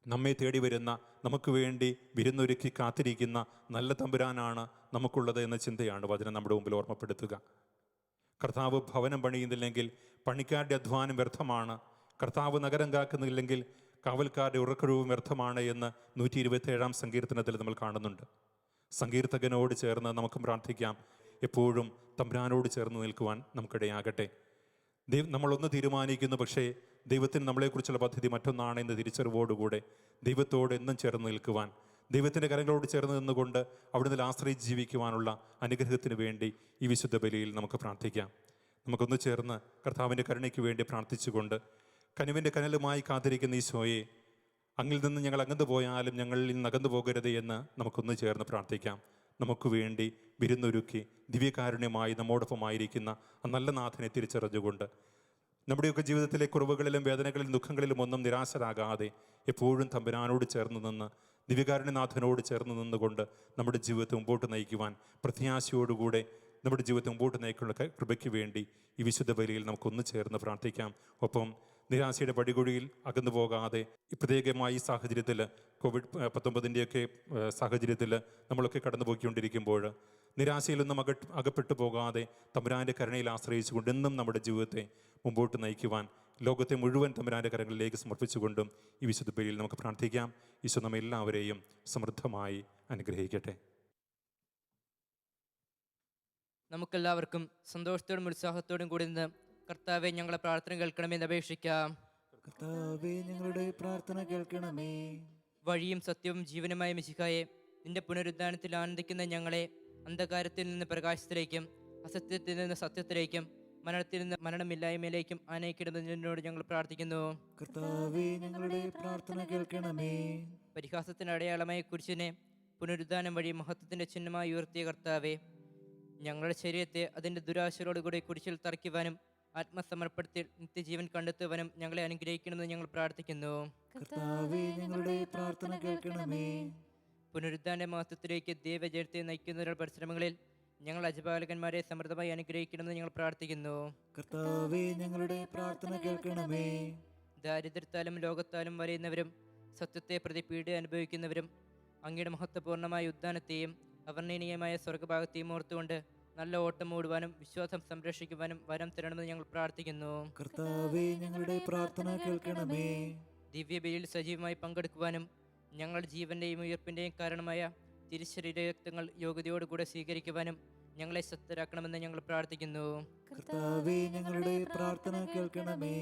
നമ്മെ തേടി വരുന്ന, നമുക്ക് വേണ്ടി വിരുന്നൊരുക്കി കാത്തിരിക്കുന്ന നല്ല തമ്പുരാനാണ് നമുക്കുള്ളത് എന്ന ചിന്തയാണ് വചനം നമ്മുടെ മുമ്പിൽ ഓർമ്മപ്പെടുത്തുക. കർത്താവ് ഭവനം പണിയുന്നില്ലെങ്കിൽ പണിക്കാരുടെ അധ്വാനം വ്യർത്ഥമാണ്. കർത്താവ് നഗരം കാക്കുന്നില്ലെങ്കിൽ കാവൽക്കാരുടെ ഉറക്കഴിവും വ്യർത്ഥമാണ് എന്ന് 127 സങ്കീർത്തനത്തിൽ നമ്മൾ കാണുന്നുണ്ട്. സങ്കീർത്തകനോട് ചേർന്ന് നമുക്കും പ്രാർത്ഥിക്കാം, എപ്പോഴും തമ്പുരാനോട് ചേർന്ന് നിൽക്കുവാൻ നമുക്കിടയാകട്ടെ. നമ്മളൊന്ന് തീരുമാനിക്കുന്നു, പക്ഷേ ദൈവത്തിന് നമ്മളെക്കുറിച്ചുള്ള പദ്ധതി മറ്റൊന്നാണ് എന്ന തിരിച്ചറിവോടുകൂടെ ദൈവത്തോട് എന്നും ചേർന്ന് നിൽക്കുവാൻ, ദൈവത്തിൻ്റെ കരങ്ങളോട് ചേർന്ന് നിന്നുകൊണ്ട് അവിടുന്ന് ആശ്രയിച്ച് ജീവിക്കുവാനുള്ള അനുഗ്രഹത്തിന് വേണ്ടി ഈ വിശുദ്ധ ബലിയിൽ നമുക്ക് പ്രാർത്ഥിക്കാം. നമുക്കൊന്ന് ചേർന്ന് കർത്താവിൻ്റെ കരുണയ്ക്ക് വേണ്ടി പ്രാർത്ഥിച്ചുകൊണ്ട്, കനിവിൻ്റെ കനലുമായി കാത്തിരിക്കുന്ന ഈശോയെ, അങ്ങിൽ നിന്ന് ഞങ്ങൾ അകന്നു പോയാലും ഞങ്ങളിൽ നിന്ന് അകന്നു പോകരുത് എന്ന് നമുക്കൊന്ന് ചേർന്ന് പ്രാർത്ഥിക്കാം. നമുക്ക് വേണ്ടി വിരുന്നൊരുക്കി ദിവ്യകാരുണ്യമായി നമ്മോടൊപ്പമായിരിക്കുന്ന ആ നല്ല നാഥനെ തിരിച്ചറിഞ്ഞുകൊണ്ട് നമ്മുടെയൊക്കെ ജീവിതത്തിലെ കുറവുകളിലും വേദനകളിലും ദുഃഖങ്ങളിലും ഒന്നും നിരാശരാകാതെ എപ്പോഴും തമ്പുരാനോട് ചേർന്ന് നിന്ന് ദിവ്യകാരുണ്യനാഥനോട് ചേർന്ന് നിന്നുകൊണ്ട് നമ്മുടെ ജീവിതത്തെ മുമ്പോട്ട് നയിക്കുവാൻ പ്രത്യാശയോടുകൂടെ നമ്മുടെ ജീവിതത്തെ മുമ്പോട്ട് നയിക്കാനുള്ള കൃപയ്ക്ക് വേണ്ടി ഈ വിശുദ്ധ ബലിയിൽ നമുക്കൊന്ന് ചേർന്ന് പ്രാർത്ഥിക്കാം. ഒപ്പം നിരാശയുടെ പടികുഴിയിൽ അകന്നു പോകാതെ പ്രത്യേകമായി ഈ സാഹചര്യത്തിൽ COVID-19 സാഹചര്യത്തിൽ നമ്മളൊക്കെ കടന്നു പോയിക്കൊണ്ടിരിക്കുമ്പോൾ നിരാശയിലൊന്നും അകപ്പെട്ടു പോകാതെ തമ്പുരാൻ്റെ കരുണയിൽ ആശ്രയിച്ചുകൊണ്ട് എന്നും നമ്മുടെ ജീവിതത്തെ മുമ്പോട്ട് നയിക്കുവാൻ ലോകത്തെ മുഴുവൻ തമ്പുരാൻ്റെ കരങ്ങളിലേക്ക് സമർപ്പിച്ചുകൊണ്ടും ഈ വിശുദ്ധ ബലിയിൽ നമുക്ക് പ്രാർത്ഥിക്കാം. ഈശോ നമ്മെ എല്ലാവരെയും സമൃദ്ധമായി അനുഗ്രഹിക്കട്ടെ. നമുക്കെല്ലാവർക്കും സന്തോഷത്തോടും ഉത്സാഹത്തോടും കൂടി നിന്ന് കർത്താവെ ഞങ്ങളെ പ്രാർത്ഥന കേൾക്കണമെന്ന് അപേക്ഷിക്കാം. കർത്താവേ, ഞങ്ങളുടെ പ്രാർത്ഥന കേൾക്കണമേ. വഴിയും സത്യവും ജീവനുമായ മിശിഹായെ, നിന്റെ പുനരുദ്ധാനത്തിൽ ആനന്ദിക്കുന്ന ഞങ്ങളെ അന്ധകാരത്തിൽ നിന്ന് പ്രകാശത്തിലേക്കും അസത്യത്തിൽ നിന്ന് സത്യത്തിലേക്കും മരണത്തിൽ നിന്ന് മരണമില്ലായ്മയിലേക്കും ആനയിക്കണമെന്നതിനോട് ഞങ്ങൾ പ്രാർത്ഥിക്കുന്നു. കർത്താവേ, ഞങ്ങളുടെ പ്രാർത്ഥന കേൾക്കണമേ. പരിഹാസത്തിന് അടയാളമായ കുരിശിനെ പുനരുദ്ധാനം വഴി മഹത്വത്തിൻ്റെ ചിഹ്നമായി ഉയർത്തിയ കർത്താവെ, ഞങ്ങളുടെ ശരീരത്തെ അതിൻ്റെ ദുരാശയോടുകൂടി കുരിശിൽ തറയ്ക്കുവാനും ആത്മസമർപ്പണത്തിൽ നിത്യജീവൻ കണ്ടെത്തുവാനും ഞങ്ങളെ അനുഗ്രഹിക്കണമെന്ന് ഞങ്ങൾ പ്രാർത്ഥിക്കുന്നു. കർത്താവേ, ഞങ്ങളുടെ പ്രാർത്ഥന കേൾക്കണമേ. പുനരുദ്ധാന മഹത്വത്തിലേക്ക് ദൈവജയത്തെ നയിക്കുന്നവരുടെ പരിശ്രമങ്ങളിൽ ഞങ്ങൾ അജപാലകന്മാരെ സമൃദ്ധമായി അനുഗ്രഹിക്കണമെന്ന് ഞങ്ങൾ പ്രാർത്ഥിക്കുന്നു. കർത്താവേ, ഞങ്ങളുടെ പ്രാർത്ഥന കേൾക്കണമേ. ദാരിദ്ര്യത്താലും ലോകത്താലും വലയുന്നവരും സത്യത്തെ പ്രതി പീഡ അനുഭവിക്കുന്നവരും അങ്ങയുടെ മഹത്വപൂർണ്ണമായ ഉദ്ധാനത്തെയും അവർണ്ണനീയമായ സ്വർഗഭാഗത്തെയും ഓർത്തുകൊണ്ട് നല്ല ഓട്ടം ഓടുവാനും വിശ്വാസം സംരക്ഷിക്കുവാനും വരം തരണമെന്ന് ഞങ്ങൾ പ്രാർത്ഥിക്കുന്നു. കർത്താവേ, ഞങ്ങളുടെ പ്രാർത്ഥന കേൾക്കണമേ. ദിവ്യബലിയിൽ സജീവമായി പങ്കെടുക്കുവാനും ഞങ്ങളുടെ ജീവന്റെയും ഉയർപ്പിന്റെയും കാരണമായ തിരുശരീരരക്തങ്ങൾ യോഗ്യതയോടുകൂടെ സ്വീകരിക്കുവാനും ഞങ്ങളെ ശക്തരാക്കണമെന്ന് ഞങ്ങൾ പ്രാർത്ഥിക്കുന്നു. കർത്താവേ, ഞങ്ങളുടെ പ്രാർത്ഥന കേൾക്കണമേ.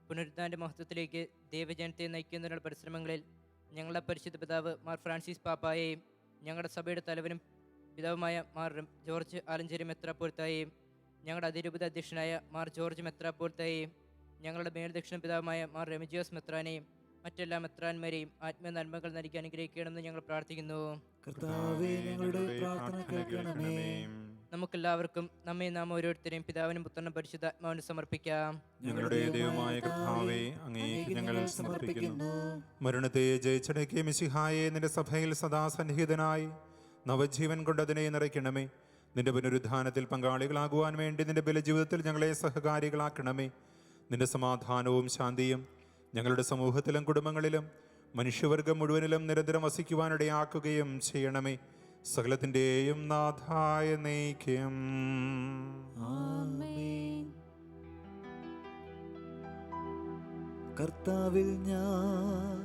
പുനരുദ്ധാന്റെ മഹത്വത്തിലേക്ക് ദൈവജനത്തെ നയിക്കുന്നതിനുള്ള പരിശ്രമങ്ങളിൽ ഞങ്ങളുടെ പരിശുദ്ധ പിതാവ് മാർ ഫ്രാൻസിസ് പാപ്പായെയും ഞങ്ങളുടെ സഭയുടെ തലവനും പിതാവുമായ മാർ ജോർജ് ആലഞ്ചേരി മെത്രാപ്പോലിത്തായെയും ഞങ്ങളുടെ അതിരൂപത അധ്യക്ഷനായ മാർ ജോർജ് മെത്രാപ്പോലിത്തായെയും ഞങ്ങളുടെ മേൽദക്ഷിണ പിതാവുമായ മാർ റെമിജിയോസ് മെത്രാനെയും മറ്റെല്ലാ മെത്രാന്മാരെയും ആത്മീയ നന്മകൾ നൽകി അനുഗ്രഹിക്കണമെന്ന് ഞങ്ങൾ പ്രാർത്ഥിക്കുന്നു. കർത്താവേ, ഞങ്ങളുടെ പ്രാർത്ഥന കേൾക്കണമേ. നമുക്കെല്ലാവർക്കും നമ്മെ നാം ഓരോരുത്തരെയും പിതാവിനും പുത്രനും പരിശുദ്ധാത്മാവിനും സമർപ്പിക്കാം. ഞങ്ങളുടെ ദൈവമായ കർത്താവേ, അങ്ങേക്ക് ഞങ്ങൾ സമർപ്പിക്കുന്നു. മരണത്തെ ജയിച്ചടക്കിയ മിശിഹായെ, നിന്റെ സഭയിൽ സദാ സന്നിഹിതനായി നവജീവൻ കൊണ്ടതിനെ നിറയ്ക്കണമേ. നിന്റെ പുനരുദ്ധാനത്തിൽ പങ്കാളികളാകുവാൻ വേണ്ടി നിന്റെ ബലജീവിതത്തിൽ ഞങ്ങളെ സഹകാരികളാക്കണമേ. നിന്റെ സമാധാനവും ശാന്തിയും ഞങ്ങളുടെ സമൂഹത്തിലും കുടുംബങ്ങളിലും മനുഷ്യവർഗം മുഴുവനിലും നിരന്തരം വസിക്കുവാനിടയാക്കുകയും ചെയ്യണമേ. സകലത്തിൻ്റെയും നാഥായ നയിക്കും. ആമേൻ. കർത്താവിൽ ഞാൻ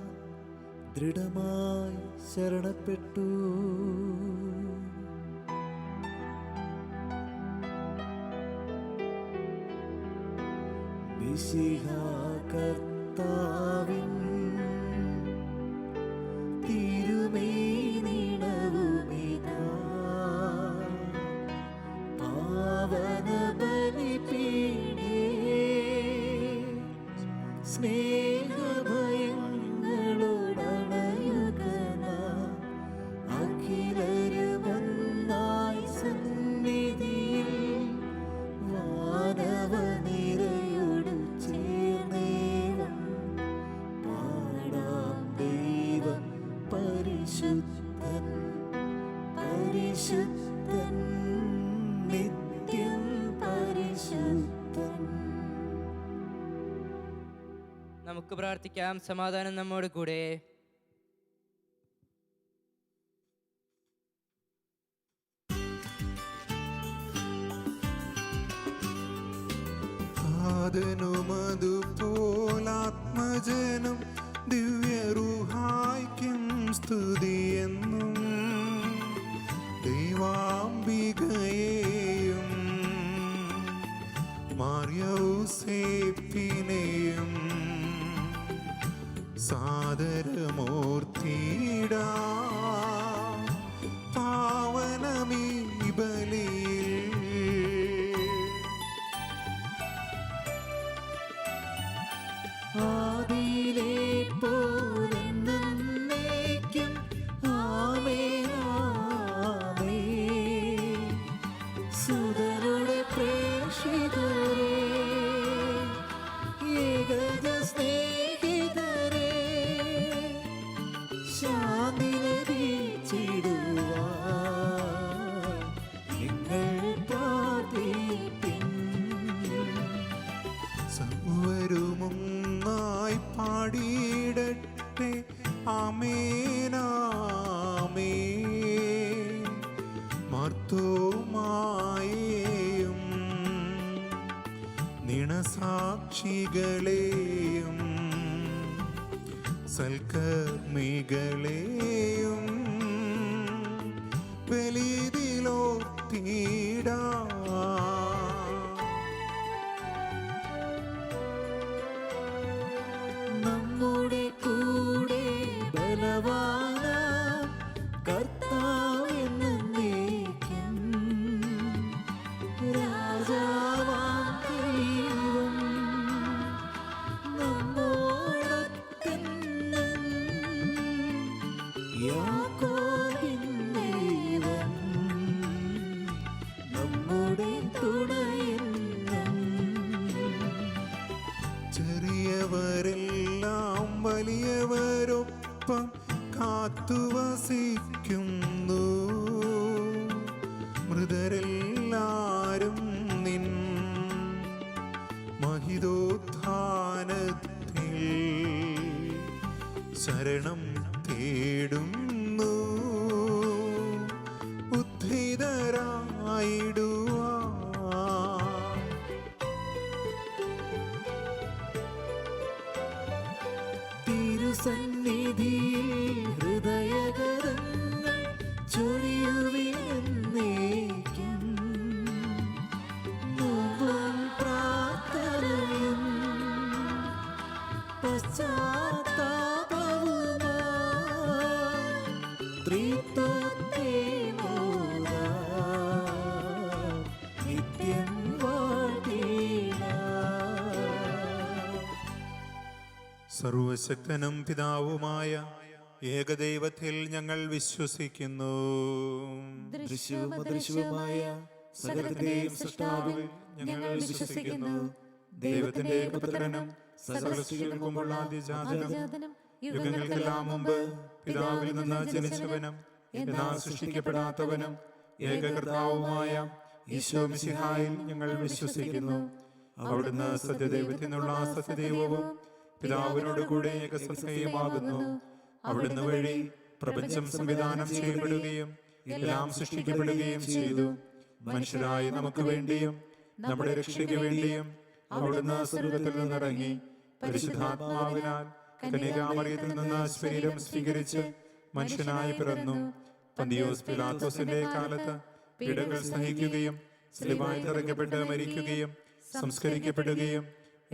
ദൃഢമായി ശരണപ്പെട്ടു. മിശിഹാ കർത്താവിൻ തിരുമേനിടവുമിതാ പാവന ബലിപീഠേ സ്നേഹഭയങ്ങളോടണയുകനാം അഖിലരുമൊന്നായി സന്നിധിയിൽ വാനവനിരയോട് ചേർന്നേവം പാടാം. ദൈവം പരിശുദ്ധൻ പരിശുദ്ധൻ നിത്യം പരിശുദ്ധൻ. നമുക്ക് പ്രാർത്ഥിക്കാം. സമാധാനം നമ്മോട് കൂടെ. അതുപോലാത്മജനം ദിവ്യറുഹായ്ക്കും സ്തുതിയെന്നും ദൈവാംബികയെയും മാർയൗസേപ്പിനെയും സാദരമൂർത്തിയിടാ പാവനമീ ബലിയിൽ. ആദിയിലെ പോലെന്നേക്കും ആമേൻ ആമേൻ. സുതരുടെ പ്രേക്ഷിതരേ, ഏകജ സ്നേഹിതരേ, ശാന്തി ലഭിച്ചിടുവാൻ നിങ്ങൾ പ്രാർത്ഥിപ്പിൻ. സർവരുമൊന്നായി പാടിയിടട്ടെ ആമേനാമേൻ. മാർത്തോമായെയും നിണസാക്ഷികളെയും സൽക്കർമ്മികളെയും ബലിയിലോർത്തിടാ. നമ്മുടെ കൂടെ ബലവാനാം കർത്താവ് എന്നേക്കും രാജാവാം ദൈവം നമ്മോടൊത്തെന്നും. യാക്കോബിൻ ദൈവം നമ്മുടെ തുണയെന്നും. ചെറിയവരെല്ലാം വലിയവരൊപ്പം കാത്തുവസിക്കുന്നു. മൃതരെല്ലാരും നിൻ മഹിതോത്ഥാനത്തിൽ ശരണം തേടുന്നു. ഉദ്ധിതരായിടുവാൻ തിരുസന്നിധിയിൽ ഹൃദയഗതങ്ങൾ ചൊരിയുവിനെന്നേക്കും. നോമ്പും പ്രാർത്ഥനയും പശ്ചാത്താപവുമായി ത്രിത്വത്തെ മോദാം നിത്യം വാഴ്ത്തിടാം. സർവശക്തനും പിതാവുമായ ഏകദൈവത്തിൽ ഞങ്ങൾ വിശ്വസിക്കുന്നു. ദൃശ്യവും അദൃശ്യവുമായ സകലത്തിന്റെയും സൃഷ്ടാവിൽ ഞങ്ങൾ വിശ്വസിക്കുന്നു. ദൈവത്തിന്റെ ഏകപുത്രനും സകല സൃഷ്ടികൾക്കുമുള്ള ആദ്യജാതനും യുഗങ്ങൾക്കെല്ലാം മുമ്പ് പിതാവിൽ നിന്ന് ജനിച്ചവനും എന്നാൽ സൃഷ്ടിക്കപ്പെടാത്തവനും ഏകകർത്താവുമായ ഈശോ മിശിഹായിൽ ഞങ്ങൾ വിശ്വസിക്കുന്നു. അവിടുന്ന് സത്യദൈവത്തിൽ നിന്നുള്ള സത്യദൈവവും പിതാവിനോട് കൂടെ ഏകസത്തയുമാകുന്നു. അവിടുന്ന് വഴി പ്രപഞ്ചം സംവിധാനം ചെയ്യപ്പെടുകയും എല്ലാം സൃഷ്ടിക്കപ്പെടുകയും ചെയ്തു. മനുഷ്യരായ നമുക്ക് വേണ്ടിയും നമ്മുടെ രക്ഷയ്ക്ക് വേണ്ടിയും അവിടുന്ന് സ്വർഗ്ഗത്തിൽ നിന്നിറങ്ങി പരിശുദ്ധാത്മാവിനാൽ കന്യകാമറിയത്തിൽ നിന്ന് ശരീരം സ്വീകരിച്ച് മനുഷ്യനായി പിറന്നു. പന്തിയോസ് പിലാത്തോസിന്റെ കാലത്ത് പീഡകൾ സഹിക്കുകയും സ്ലിബായി തറയ്ക്കപ്പെട്ട് മരിക്കുകയും സംസ്കരിക്കപ്പെടുകയും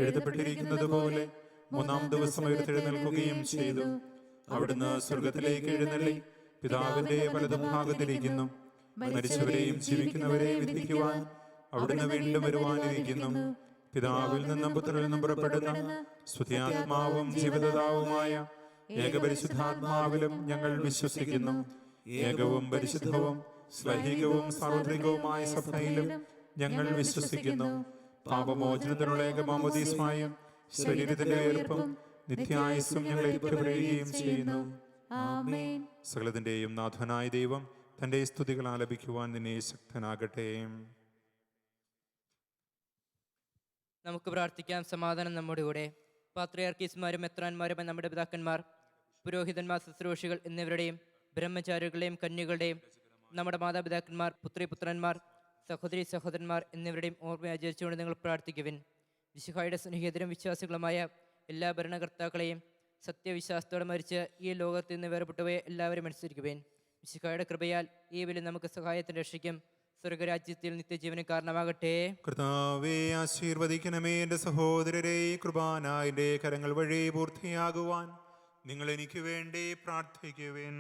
എഴുതപ്പെട്ടിരിക്കുന്നത് പോലെ മൂന്നാം ദിവസം ഉയർത്തെഴുന്നേൽക്കുകയും ചെയ്തു. അവിടുന്ന് സ്വർഗത്തിലേക്ക് എഴുന്നള്ളി പിതാവിന്റെ വലതുഭാഗത്തിരിക്കുന്നു. മരിച്ചവരെയും ജീവിക്കുന്നവരെയും വിധിക്കുവാൻ അവിടുന്ന് വീണ്ടും വരുവാനിരിക്കുന്നു. പിതാവിൽ നിന്നും പുത്രനിൽ നിന്നും പുറപ്പെടുന്ന സ്തുതിയാത്മാവും ജീവദാതാവുമായ ഏകപരിശുദ്ധാത്മാവിലും ഞങ്ങൾ വിശ്വസിക്കുന്നു. ഏകവും പരിശുദ്ധവും ശ്ലൈഹികവും സാർവത്രികവുമായ സഭയിലും ഞങ്ങൾ വിശ്വസിക്കുന്നു. പാപമോചനത്തിനുള്ള ഏകമാമോദീസ്മായും ശരീരത്തിന്റെ ഉയർപ്പും നിത്യായുസ്സും ഞങ്ങളെ പറയുകയും ചെയ്യുന്നു. ആമേൻ. സകലത്തിന്റെയും നാഥനായ ദൈവം തന്റെ സ്തുതികൾ ആലപിക്കുവാൻ നിന്നെ ശക്തനാകട്ടെ. നമുക്ക് പ്രാർത്ഥിക്കാം. സമാധാനം നമ്മുടെ കൂടെ. പാത്രിയാർക്കീസ്മാരും മെത്രാന്മാരും നമ്മുടെ പിതാക്കന്മാർ, പുരോഹിതന്മാർ, ശുശ്രൂഷികൾ എന്നിവരുടെയും ബ്രഹ്മചാരികളുടെയും കന്യകളുടെയും നമ്മുടെ മാതാപിതാക്കന്മാർ, പുത്രിപുത്രന്മാർ, സഹോദരി സഹോദരന്മാർ എന്നിവരുടെയും ഓർമ്മ ആചരിച്ചുകൊണ്ട് നിങ്ങൾ പ്രാർത്ഥിക്കുവിൻ. മിശിഹായുടെ സ്നേഹിതരും വിശ്വാസികളുമായ എല്ലാ ഭരണകർത്താക്കളെയും സത്യവിശ്വാസത്തോടെ മരിച്ച് ഈ ലോകത്തിൽ നിന്ന് വേർപെട്ടുപോയ എല്ലാവരും അനുസരിക്കുവേൻ. മിശിഹായുടെ കൃപയാൽ ഈ ബലി നമുക്ക് സഹായത്തിന് രക്ഷിക്കും സ്വർഗരാജ്യത്തിൽ നിത്യജീവന് കാരണമാകട്ടെ. കർത്താവേ, ആശീർവദിക്കണമേ എൻ്റെ സഹോദരരെ. കുർബാന എൻ്റെ കരങ്ങൾ വഴി പൂർത്തിയാകുവാൻ നിങ്ങൾ എനിക്ക് വേണ്ടി പ്രാർത്ഥിക്കുവിൻ.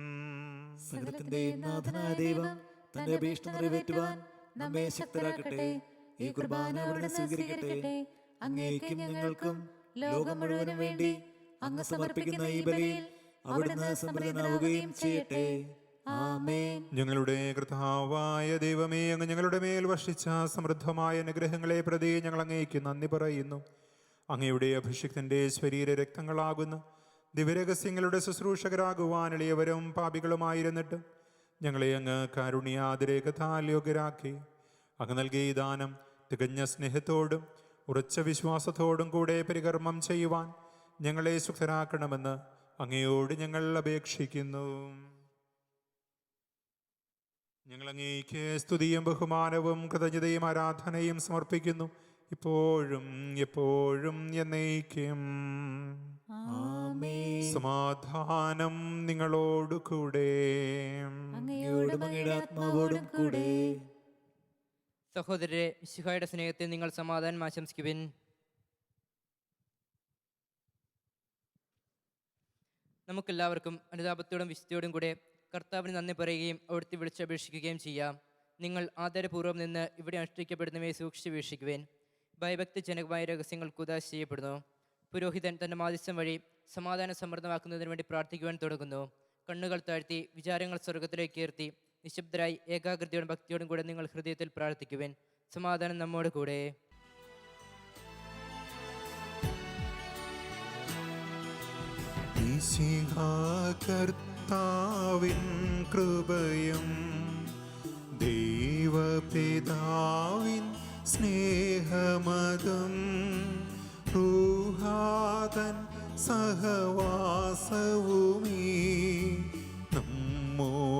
സകലത്തിന്റെയും നാഥനായ ദൈവം തന്റെ അഭീഷ്ടം നിറവേറ്റുവാൻ നമ്മെ ശക്തരാക്കട്ടെ. ഈ കുർബാന അവിടുന്ന് സ്വീകരിക്കട്ടെ. അങ്ങേക്കും ഞങ്ങൾക്കും ലോകം മുഴുവനും വേണ്ടി അങ്ങ് സമർപ്പിക്കുന്ന ഈ ബലിയിൽ അവിടുന്ന് സമൃദ്ധനാവുകയും ചെയ്യട്ടെ. ആമേൻ. ഞങ്ങളുടെ കർത്താവായ ദൈവമേ, അങ്ങ് ഞങ്ങളുടെ മേൽ വർഷിച്ച സമൃദ്ധമായ അനുഗ്രഹങ്ങളെ പ്രതി ഞങ്ങൾ അങ്ങേക്ക് നന്ദി പറയുന്നു. അങ്ങയുടെ അഭിഷിക്തന്റെ ശരീര രക്തങ്ങളാകുന്ന ദിവ്യരഹസ്യങ്ങളുടെ ശുശ്രൂഷകരാകുവാൻ എളിയവരും പാപികളുമായിരുന്നിട്ട് ഞങ്ങളെ അങ്ങ് കാരുണ്യാതിരേകത്താൽ യോഗ്യരാക്കി. അങ്ങ് നൽകിയ ഈ ദാനം തികഞ്ഞ സ്നേഹത്തോടും ഉറച്ച വിശ്വാസത്തോടും കൂടെ പരികർമ്മം ചെയ്യുവാൻ ഞങ്ങളെ സുഖരാക്കണമെന്ന് അങ്ങയോട് ഞങ്ങൾ അപേക്ഷിക്കുന്നു. ഞങ്ങൾ അങ്ങേക്ക് സ്തുതിയും ബഹുമാനവും കൃതജ്ഞതയും ആരാധനയും സമർപ്പിക്കുന്നു, ഇപ്പോഴും എപ്പോഴും എന്നേക്കും. ആമേൻ. സമാധാനം നിങ്ങളോടു കൂടെ. അങ്ങയോടും അങ്ങയുടെ ആത്മാവോടും കൂടെ. സഹോദരരെ, മിശിഹായുടെ സ്നേഹത്തിൽ നിങ്ങൾ സമാധാനം ആശംസിക്കുവിൻ. നമുക്കെല്ലാവർക്കും അനുതാപത്തോടും വിശുദ്ധിയോടും കൂടെ കർത്താവിന് നന്ദി പറയുകയും അവിടുത്തെ വിളിച്ചപേക്ഷിക്കുകയും ചെയ്യാം. നിങ്ങൾ ആദരപൂർവ്വം നിന്ന് ഇവിടെ അനുഷ്ഠിക്കപ്പെടുന്നവയെ സൂക്ഷിച്ച് വീക്ഷിക്കുവേൻ. ഭയഭക്തിജനകമായ രഹസ്യങ്ങൾ കുദാശ ചെയ്യപ്പെടുന്നു. പുരോഹിതൻ തൻ്റെ മാധ്യസ്ഥം വഴി സമാധാനം സമൃദ്ധമാക്കുന്നതിന് വേണ്ടി പ്രാർത്ഥിക്കുവാൻ തുടങ്ങുന്നു. കണ്ണുകൾ താഴ്ത്തി വിചാരങ്ങൾ സ്വർഗത്തിലേക്ക് ഉയർത്തി നിശബ്ദരായി ഏകാഗ്രതയോടും ഭക്തിയോടും കൂടെ നിങ്ങൾ ഹൃദയത്തിൽ പ്രാർത്ഥിക്കുവേൻ. സമാധാനം നമ്മോട് കൂടെ. കർത്താവിൻ കൃപയും ദൈവപിതാവിൻ സ്നേഹമതും റൂഹാതൻ സഹവാസവുമീ നമ്മോടൊത്തുണ്ടാകട്ടെ.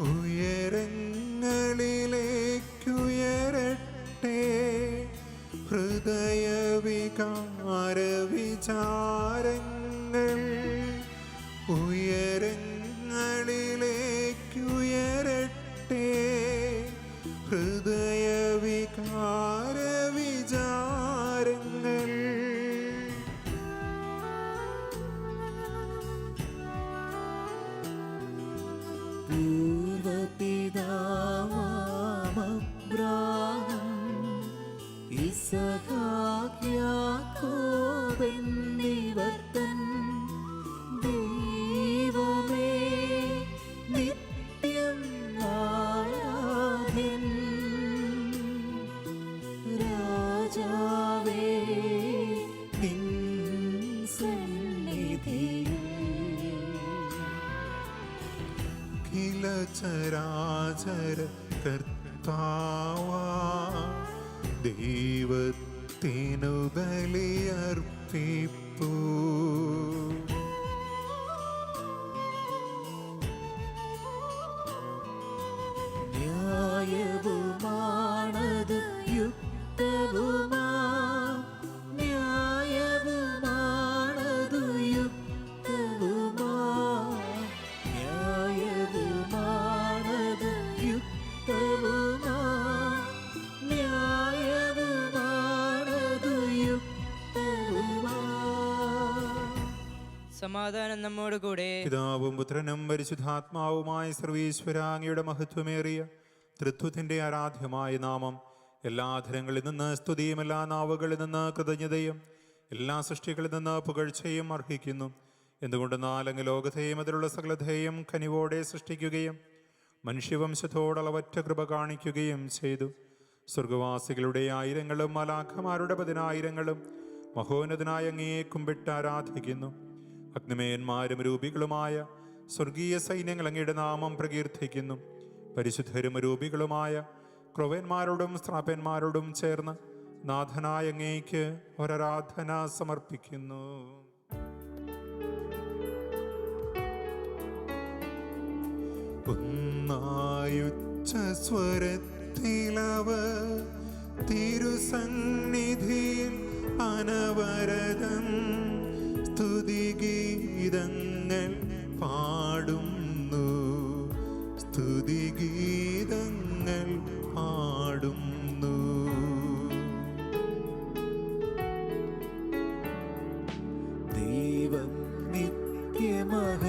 ഉയരങ്ങളിലേക്കുയരട്ടെ ഹൃദയവികാര വിചാരങ്ങൾ. ഉയരങ്ങളിലേക്കുയരട്ടെ ഹൃദയവികാര വിചാരങ്ങൾ. പൂർവപിതാവാം ഇസഹാക്ക് യാക്കോബ് അഖില ചരാചര കർത്താവാ ദൈവത്തിനു ബലിയർപ്പിപ്പൂ. ന്യായവുമാണത് യുക്തവുമാ, ന്യായവുമാണതു യുക്തവുമാ, ന്യായവുമാണത് യുക്തവുമാ, ന്യായവുമാണതു യുക്തവുമാ. സമാധാനം നമ്മോട് കൂടെ. പിതാവും പുത്രനും പരിശുദ്ധാത്മാവുമായ സർവീശ്വരാങ്ങിയുടെ മഹത്വമേറിയ തൃത്വത്തിന്റെ ആരാധ്യമായ നാമം എല്ലാ അധരങ്ങളിൽ നിന്ന് സ്തുതിയും എല്ലാ നാവുകളിൽ നിന്ന് കൃതജ്ഞതയും എല്ലാ സൃഷ്ടികളിൽ നിന്ന് പുകഴ്ചയും അർഹിക്കുന്നു. എന്തുകൊണ്ടെന്നാൽ അങ്ങ് ലോകത്തെയും അതിലുള്ള സകലതയും കനിവോടെ സൃഷ്ടിക്കുകയും മനുഷ്യവംശത്തോടളവറ്റ കൃപ കാണിക്കുകയും ചെയ്തു. സ്വർഗവാസികളുടെ ആയിരങ്ങളും മലാഖമാരുടെ 10,000 മഹോന്നതനായ അങ്ങയെ കുമ്പിട്ട് ആരാധിക്കുന്നു. അഗ്നിമയന്മാരും രൂപികളുമായ സ്വർഗീയ സൈന്യങ്ങൾ അങ്ങയുടെ നാമം പ്രകീർത്തിക്കുന്നു. പരിശുദ്ധരും രൂപികളുമായ ക്രൊവന്മാരോടും സ്ത്രാപന്മാരോടും ചേർന്ന് നാഥനായ അങ്ങേക്ക് ഒരാരാധന സമർപ്പിക്കുന്നു. ഒന്നായുച്ച സ്വരത്തിലവർ തിരുസന്നിധിയിൽ അനവരതം സ്തുതിഗീതങ്ങൾ പാടുന്നു, സ്തുതിഗീതങ്ങൾ പാടുന്നു. ദൈവം നിത്യമഹത്വത്തിൻ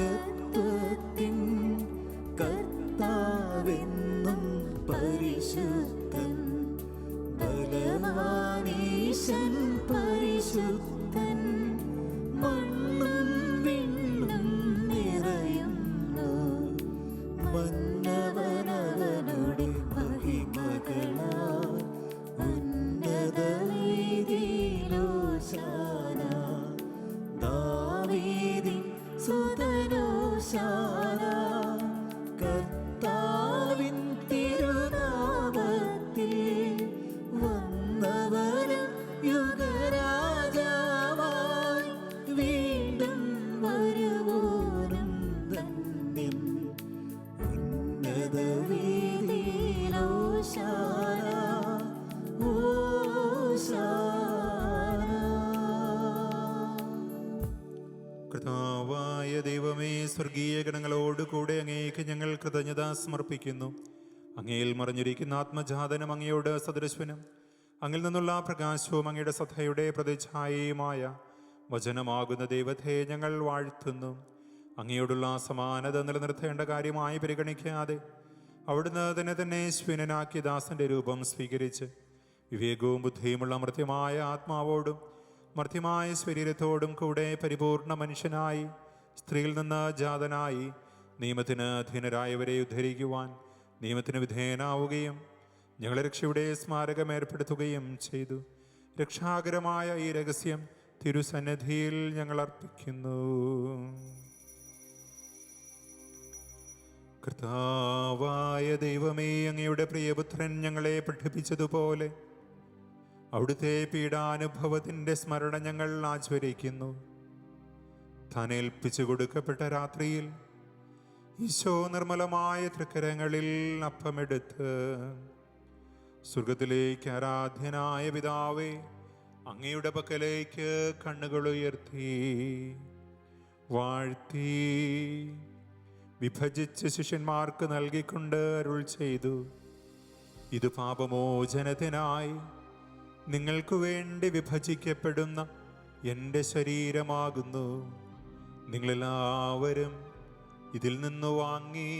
കർത്താവെന്നും പരിശുദ്ധൻ, ബലവാനീശൻ പരിശുദ്ധൻ, മണ്ണും വിണ്ണും നിറയുന്നു മന്നവനവനുടെ മഹിമകളാൽ. ഉന്നത വീതിയിലോശാന, ദാവീദിൻ സുതനോശാന, കർത്താവിൻ തിരുനാമത്തിൽ വന്നവനും യുഗരാജാവായി വീണ്ടും വരുവോനും ധന്യം. ഉന്നത വീതിയിലോശാന, ഓശാന. കർത്താവായ ദൈവമേ, സ്വർഗീയ ഗണങ്ങളോടുകൂടെ അങ്ങേക്ക് ഞങ്ങൾ കൃതജ്ഞത സമർപ്പിക്കുന്നു. അങ്ങയിൽ മറിഞ്ഞിരിക്കുന്ന ആത്മജാതനും അങ്ങയോട് സദൃശ്വനും അങ്ങിൽ നിന്നുള്ള പ്രകാശവും അങ്ങയുടെ സഭയുടെ പ്രതിച്ഛായയുമായ വചനമാകുന്ന ദൈവത്തെ ഞങ്ങൾ വാഴ്ത്തുന്നു. അങ്ങയോടുള്ള സമാനത നിലനിർത്തേണ്ട കാര്യമായി പരിഗണിക്കാതെ അവിടുന്ന് തന്നെ ശ്വീനനാക്കിയ ദാസന്റെ രൂപം സ്വീകരിച്ച് വിവേകവും ബുദ്ധിയുമുള്ള മർത്യമായ ആത്മാവോടും മർത്യമായ ശരീരത്തോടും കൂടെ പരിപൂർണ മനുഷ്യനായി സ്ത്രീയിൽ നിന്ന് ജാതനായി നിയമത്തിന് അധീനരായവരെ ഉദ്ധരിക്കുവാൻ നിയമത്തിന് വിധേയനാവുകയും ഞങ്ങളെ രക്ഷയുടെ സ്മാരകം ഏർപ്പെടുത്തുകയും ചെയ്തു. രക്ഷാകരമായ ഈ രഹസ്യം തിരുസന്നിധിയിൽ ഞങ്ങൾ അർപ്പിക്കുന്നു. കർത്താവായ ദൈവമേ, അങ്ങയുടെ പ്രിയപുത്രൻ ഞങ്ങളെ പഠിപ്പിച്ചതുപോലെ അവിടുത്തെ പീഡാനുഭവത്തിൻ്റെ സ്മരണ ഞങ്ങൾ ആചരിക്കുന്നു. താൻ ഏൽപ്പിച്ചു കൊടുക്കപ്പെട്ട രാത്രിയിൽ ഈശോ നിർമ്മലമായ തൃക്കരങ്ങളിൽ അപ്പമെടുത്ത് സ്വർഗത്തിലേക്ക് ആരാധ്യനായ പിതാവേ, അങ്ങയുടെ പക്കലേക്ക് കണ്ണുകൾ ഉയർത്തി വാഴ്ത്തി വിഭജിച്ച് ശിഷ്യന്മാർക്ക് നൽകിക്കൊണ്ട് അരുൾ ചെയ്തു: ഇത് പാപമോചനത്തിനായി നിങ്ങൾക്ക് വേണ്ടി വിഭജിക്കപ്പെടുന്ന എൻ്റെ ശരീരമാകുന്നു. നിങ്ങളെല്ലാവരും ഇതിൽ നിന്ന് വാങ്ങി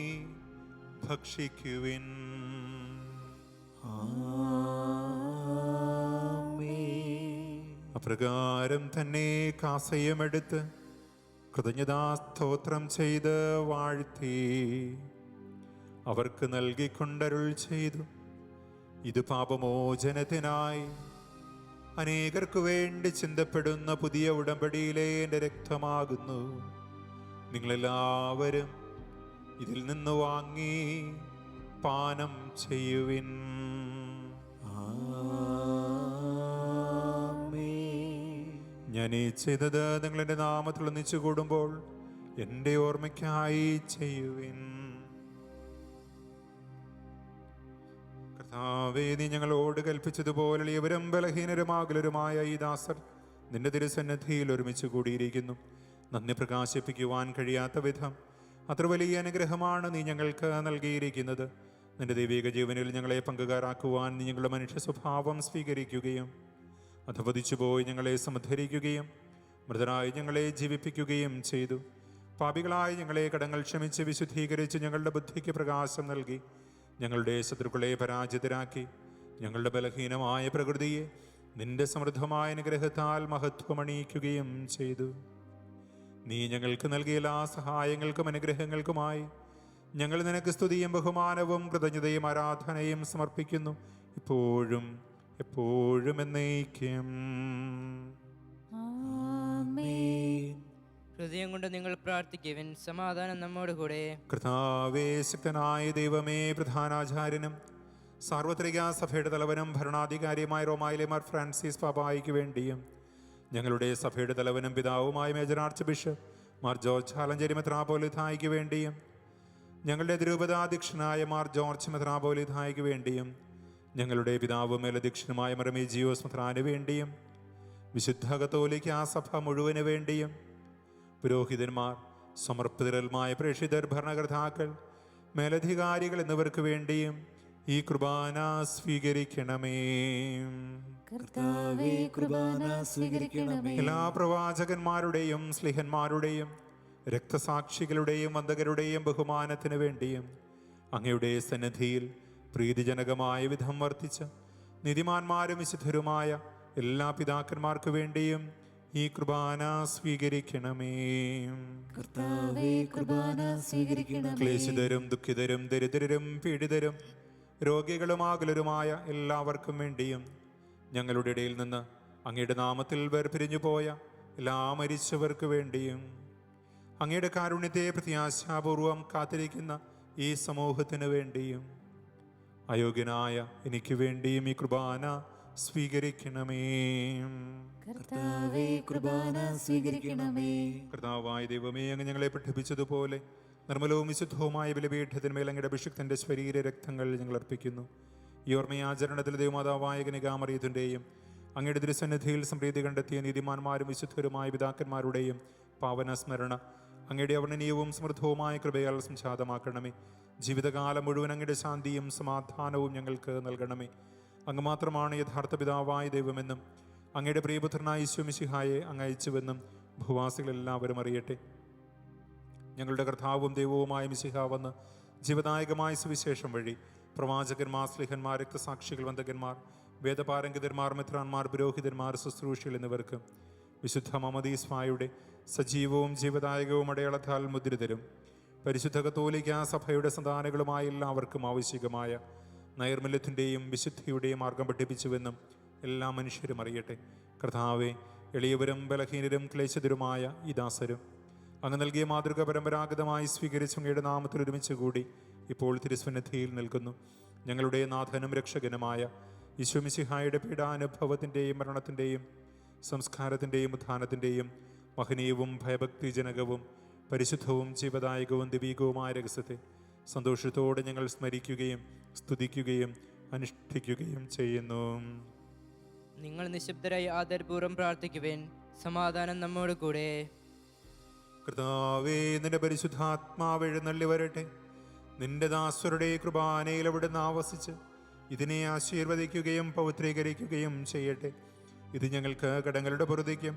ഭക്ഷിക്കുവിൻ. അപ്രകാരം തന്നെ കാസയുമെടുത്ത് കൃതജ്ഞതാസ്തോത്രം ചെയ്ത് വാഴ്ത്തി അവർക്ക് നൽകിക്കൊണ്ടരുൾ ചെയ്തു: ഇത് പാപമോചനത്തിനായി അനേകർക്കു വേണ്ടി ചിന്തപ്പെടുന്ന പുതിയ ഉടമ്പടിയിലെ എൻ്റെ രക്തമാകുന്നു. നിങ്ങളെല്ലാവരും ഇതിൽ നിന്ന് വാങ്ങി പാനം ചെയ്യുവിൻ. ഞാൻ ഈ ചെയ്തത് നിങ്ങൾ എൻ്റെ നാമത്തിൽ ഒന്നിച്ചു കൂടുമ്പോൾ എൻ്റെ ഓർമ്മയ്ക്കായി ചെയ്യുവിൻ. കർത്താവേ, നീ ഞങ്ങളോട് കൽപ്പിച്ചതുപോലെ എളിയവരും ബലഹീനരുമാകലരുമായ ഈ ദാസർ നിന്റെ തിരുസന്നിധിയിൽ ഒരുമിച്ച് കൂടിയിരിക്കുന്നു. നന്ദി പ്രകാശിപ്പിക്കുവാൻ കഴിയാത്ത വിധം അത്ര വലിയ അനുഗ്രഹമാണ് നീ ഞങ്ങൾക്ക് നൽകിയിരിക്കുന്നത്. നിന്റെ ദൈവിക ജീവനിൽ ഞങ്ങളെ പങ്കുകാരാക്കുവാൻ നീ ഞങ്ങളുടെ മനുഷ്യ സ്വഭാവം സ്വീകരിക്കുകയും അധപതിച്ചുപോയി ഞങ്ങളെ സമുദ്ധരിക്കുകയും മൃതരായി ഞങ്ങളെ ജീവിപ്പിക്കുകയും ചെയ്തു. പാപികളായി ഞങ്ങളെ കടങ്ങൾ ക്ഷമിച്ച് വിശുദ്ധീകരിച്ച് ഞങ്ങളുടെ ബുദ്ധിക്ക് പ്രകാശം നൽകി ഞങ്ങളുടെ ശത്രുക്കളെ പരാജിതരാക്കി ഞങ്ങളുടെ ബലഹീനമായ പ്രകൃതിയെ നിന്റെ സമൃദ്ധമായ അനുഗ്രഹത്താൽ മഹത്വമണിയിക്കുകയും ചെയ്തു. നീ ഞങ്ങൾക്ക് നൽകിയ എല്ലാ സഹായങ്ങൾക്കും അനുഗ്രഹങ്ങൾക്കുമായി ഞങ്ങൾ നിനക്ക് സ്തുതിയും ബഹുമാനവും കൃതജ്ഞതയും ആരാധനയും സമർപ്പിക്കുന്നു, ഇപ്പോഴും എപ്പോഴും എന്നേക്കും. ഹൃദയം കൊണ്ട് നിങ്ങൾ പ്രാർത്ഥിക്കുവിൻ. സമാധാനം നമ്മോട് കൂടെ. കർത്താവേ, ശക്തനായ ദൈവമേ, പ്രധാനാചാര്യനും സാർവത്രിക സഭയുടെ തലവനും ഭരണാധികാരിയുമായ റോമായിലെ മാർ ഫ്രാൻസിസ് പാപ്പായ്ക്ക് വേണ്ടിയും ഞങ്ങളുടെ സഭയുടെ തലവനും പിതാവുമായ major archbishop Mar George Alencherry മെത്രാപ്പോലിഥായ്ക്ക് വേണ്ടിയും ഞങ്ങളുടെ തിരുപതാധ്യക്ഷനായ മാർ ജോർജ് മെത്രാപ്പോലിഥായ്ക്ക് വേണ്ടിയും ഞങ്ങളുടെ പിതാവും മേലധ്യക്ഷനുമായ മറമേജിയോസ് മെത്രാന് വേണ്ടിയും വിശുദ്ധ കത്തോലിക്ക സഭ മുഴുവന് വേണ്ടിയും പുരോഹിതന്മാർ, സമർപ്പിതരന്മായ പ്രേക്ഷിതർ, ഭരണകർത്താക്കൾ, മേലധികാരികൾ എന്നിവർക്ക് വേണ്ടിയും ഈ കുർബാന സ്വീകരിക്കണമേ. കർത്താവേ, കുർബാന സ്വീകരിക്കണമേ. എല്ലാ പ്രവാചകന്മാരുടെയും സ്ലിഹന്മാരുടെയും രക്തസാക്ഷികളുടെയും വന്ദകരുടെയും ബഹുമാനത്തിന് വേണ്ടിയും അങ്ങയുടെ സന്നിധിയിൽ പ്രീതിജനകമായ വിധം വർത്തിച്ച നീതിമാന്മാരും വിശുദ്ധരുമായ എല്ലാ പിതാക്കന്മാർക്ക് വേണ്ടിയും ഈ കുർബാന സ്വീകരിക്കണമേ. കർത്താവേ, കുർബാന സ്വീകരിക്കണമേ. ക്ലേശിതരും ദുഃഖിതരും ദരിദ്രരും പീഡിതരും രോഗികളുമാകലരുമായ എല്ലാവർക്കും വേണ്ടിയും ഞങ്ങളുടെ ഇടയിൽ നിന്ന് അങ്ങയുടെ നാമത്തിൽ വേർപിരിഞ്ഞു പോയ എല്ലാ മരിച്ചവർക്ക് വേണ്ടിയും അങ്ങയുടെ കാരുണ്യത്തെ പ്രത്യാശാപൂർവം കാത്തിരിക്കുന്ന ഈ സമൂഹത്തിന് വേണ്ടിയും അയോഗ്യനായ എനിക്ക് വേണ്ടിയും ഈ കുർബാന സ്വീകരിക്കണമേ. കർത്താവേ, കുർബാന സ്വീകരിക്കണമേ. കർത്താവായ ദൈവമേ, അങ്ങ് ഞങ്ങളെ പഠിപ്പിച്ചതുപോലെ നിർമ്മലവും വിശുദ്ധവുമായ ബലിപീഠത്തിന്മേൽ അങ്ങയുടെ അഭിഷിക്തന്റെ ശരീര രക്തങ്ങൾ ഞങ്ങൾ അർപ്പിക്കുന്നു. ഈ ഓർമ്മയാചരണത്തിൽ ദൈവമാതാവായ കനികാമറിയത്തിൻ്റെയും അങ്ങയുടെ തിരുസന്നിധിയിൽ സംപ്രീതി കണ്ടെത്തിയ നീതിമാന്മാരും വിശുദ്ധരുമായ പിതാക്കന്മാരുടെയും പാവന സ്മരണ അങ്ങയുടെ അവർണ്ണനീയവും സമൃദ്ധവുമായ കൃപയാൽ സംജാതമാക്കണമേ. ജീവിതകാലം മുഴുവൻ അങ്ങയുടെ ശാന്തിയും സമാധാനവും ഞങ്ങൾക്ക് നൽകണമേ. അങ്ങ് മാത്രമാണ് യഥാർത്ഥ പിതാവായ ദൈവമെന്നും അങ്ങയുടെ പ്രിയപുത്രനായ ഈശോ മിശിഹായെ അങ്ങ് അയച്ചുവെന്നും ഭൂവാസികളെല്ലാവരും അറിയട്ടെ. ഞങ്ങളുടെ കർത്താവും ദൈവവുമായ മിശിഹ വന്ന് ജീവദായകമായ സുവിശേഷം വഴി പ്രവാചകന്മാർ, സ്ലിഹന്മാർ, രക്തസാക്ഷികൾ, വന്ദകന്മാർ, വേദപാരംഗതന്മാർ, മെത്രാന്മാർ, പുരോഹിതന്മാർ, ശുശ്രൂഷികൾ എന്നിവർക്ക് വിശുദ്ധ മമദീസ്വായുടെ സജീവവും ജീവദായകവും അടയാളത്താൽ മുദ്രിതരും പരിശുദ്ധ കത്തോലിക്ക സഭയുടെ സന്താനങ്ങളുമായ എല്ലാവർക്കും ആവശ്യകമായ നൈർമല്യത്തിൻ്റെയും വിശുദ്ധിയുടെയും മാർഗം പഠിപ്പിച്ചുവെന്നും എല്ലാ മനുഷ്യരും അറിയട്ടെ. കർത്താവെ, എളിയവരും ബലഹീനരും ക്ലേശിതരുമായ ഈ ദാസരും അങ്ങ് നൽകിയ മാതൃക പരമ്പരാഗതമായി സ്വീകരിച്ച് അങ്ങയുടെ നാമത്തിൽ ഒരുമിച്ച് കൂടി ഇപ്പോൾ തിരുസന്നിധിയിൽ നിൽക്കുന്നു. ഞങ്ങളുടെ നാഥനും രക്ഷകനുമായ ഈശോ മിശിഹായുടെ പീഡാനുഭവത്തിൻ്റെയും മരണത്തിൻ്റെയും സംസ്കാരത്തിൻ്റെയും ഉത്ഥാനത്തിൻ്റെയും മഹനീയവും ഭയഭക്തിജനകവും പരിശുദ്ധവും ജീവദായകവും ദിവ്യവുമായ രഹസ്യത്തെ സന്തോഷത്തോടെ ഞങ്ങൾ സ്മരിക്കുകയും സ്തുതിക്കുകയും അനുഷ്ഠിക്കുകയും ചെയ്യുന്നു. നിങ്ങൾ നിശബ്ദരായി ആദരപൂർവ്വം പ്രാർത്ഥിക്കുവേൻ. സമാധാനം നമ്മോട് കൂടെ. കർത്താവേ, നിന്റെ പരിശുദ്ധാത്മാവ് എഴുന്നള്ളി വരട്ടെ. നിന്റെ ദാസരുടെ കൃപാനയിൽ അവിടുന്ന് ആവസിച്ച് ഇതിനെ ആശീർവദിക്കുകയും പവിത്രീകരിക്കുകയും ചെയ്യട്ടെ. ഇത് ഞങ്ങൾക്ക് കടങ്ങളുടെ പൊറുതിക്കും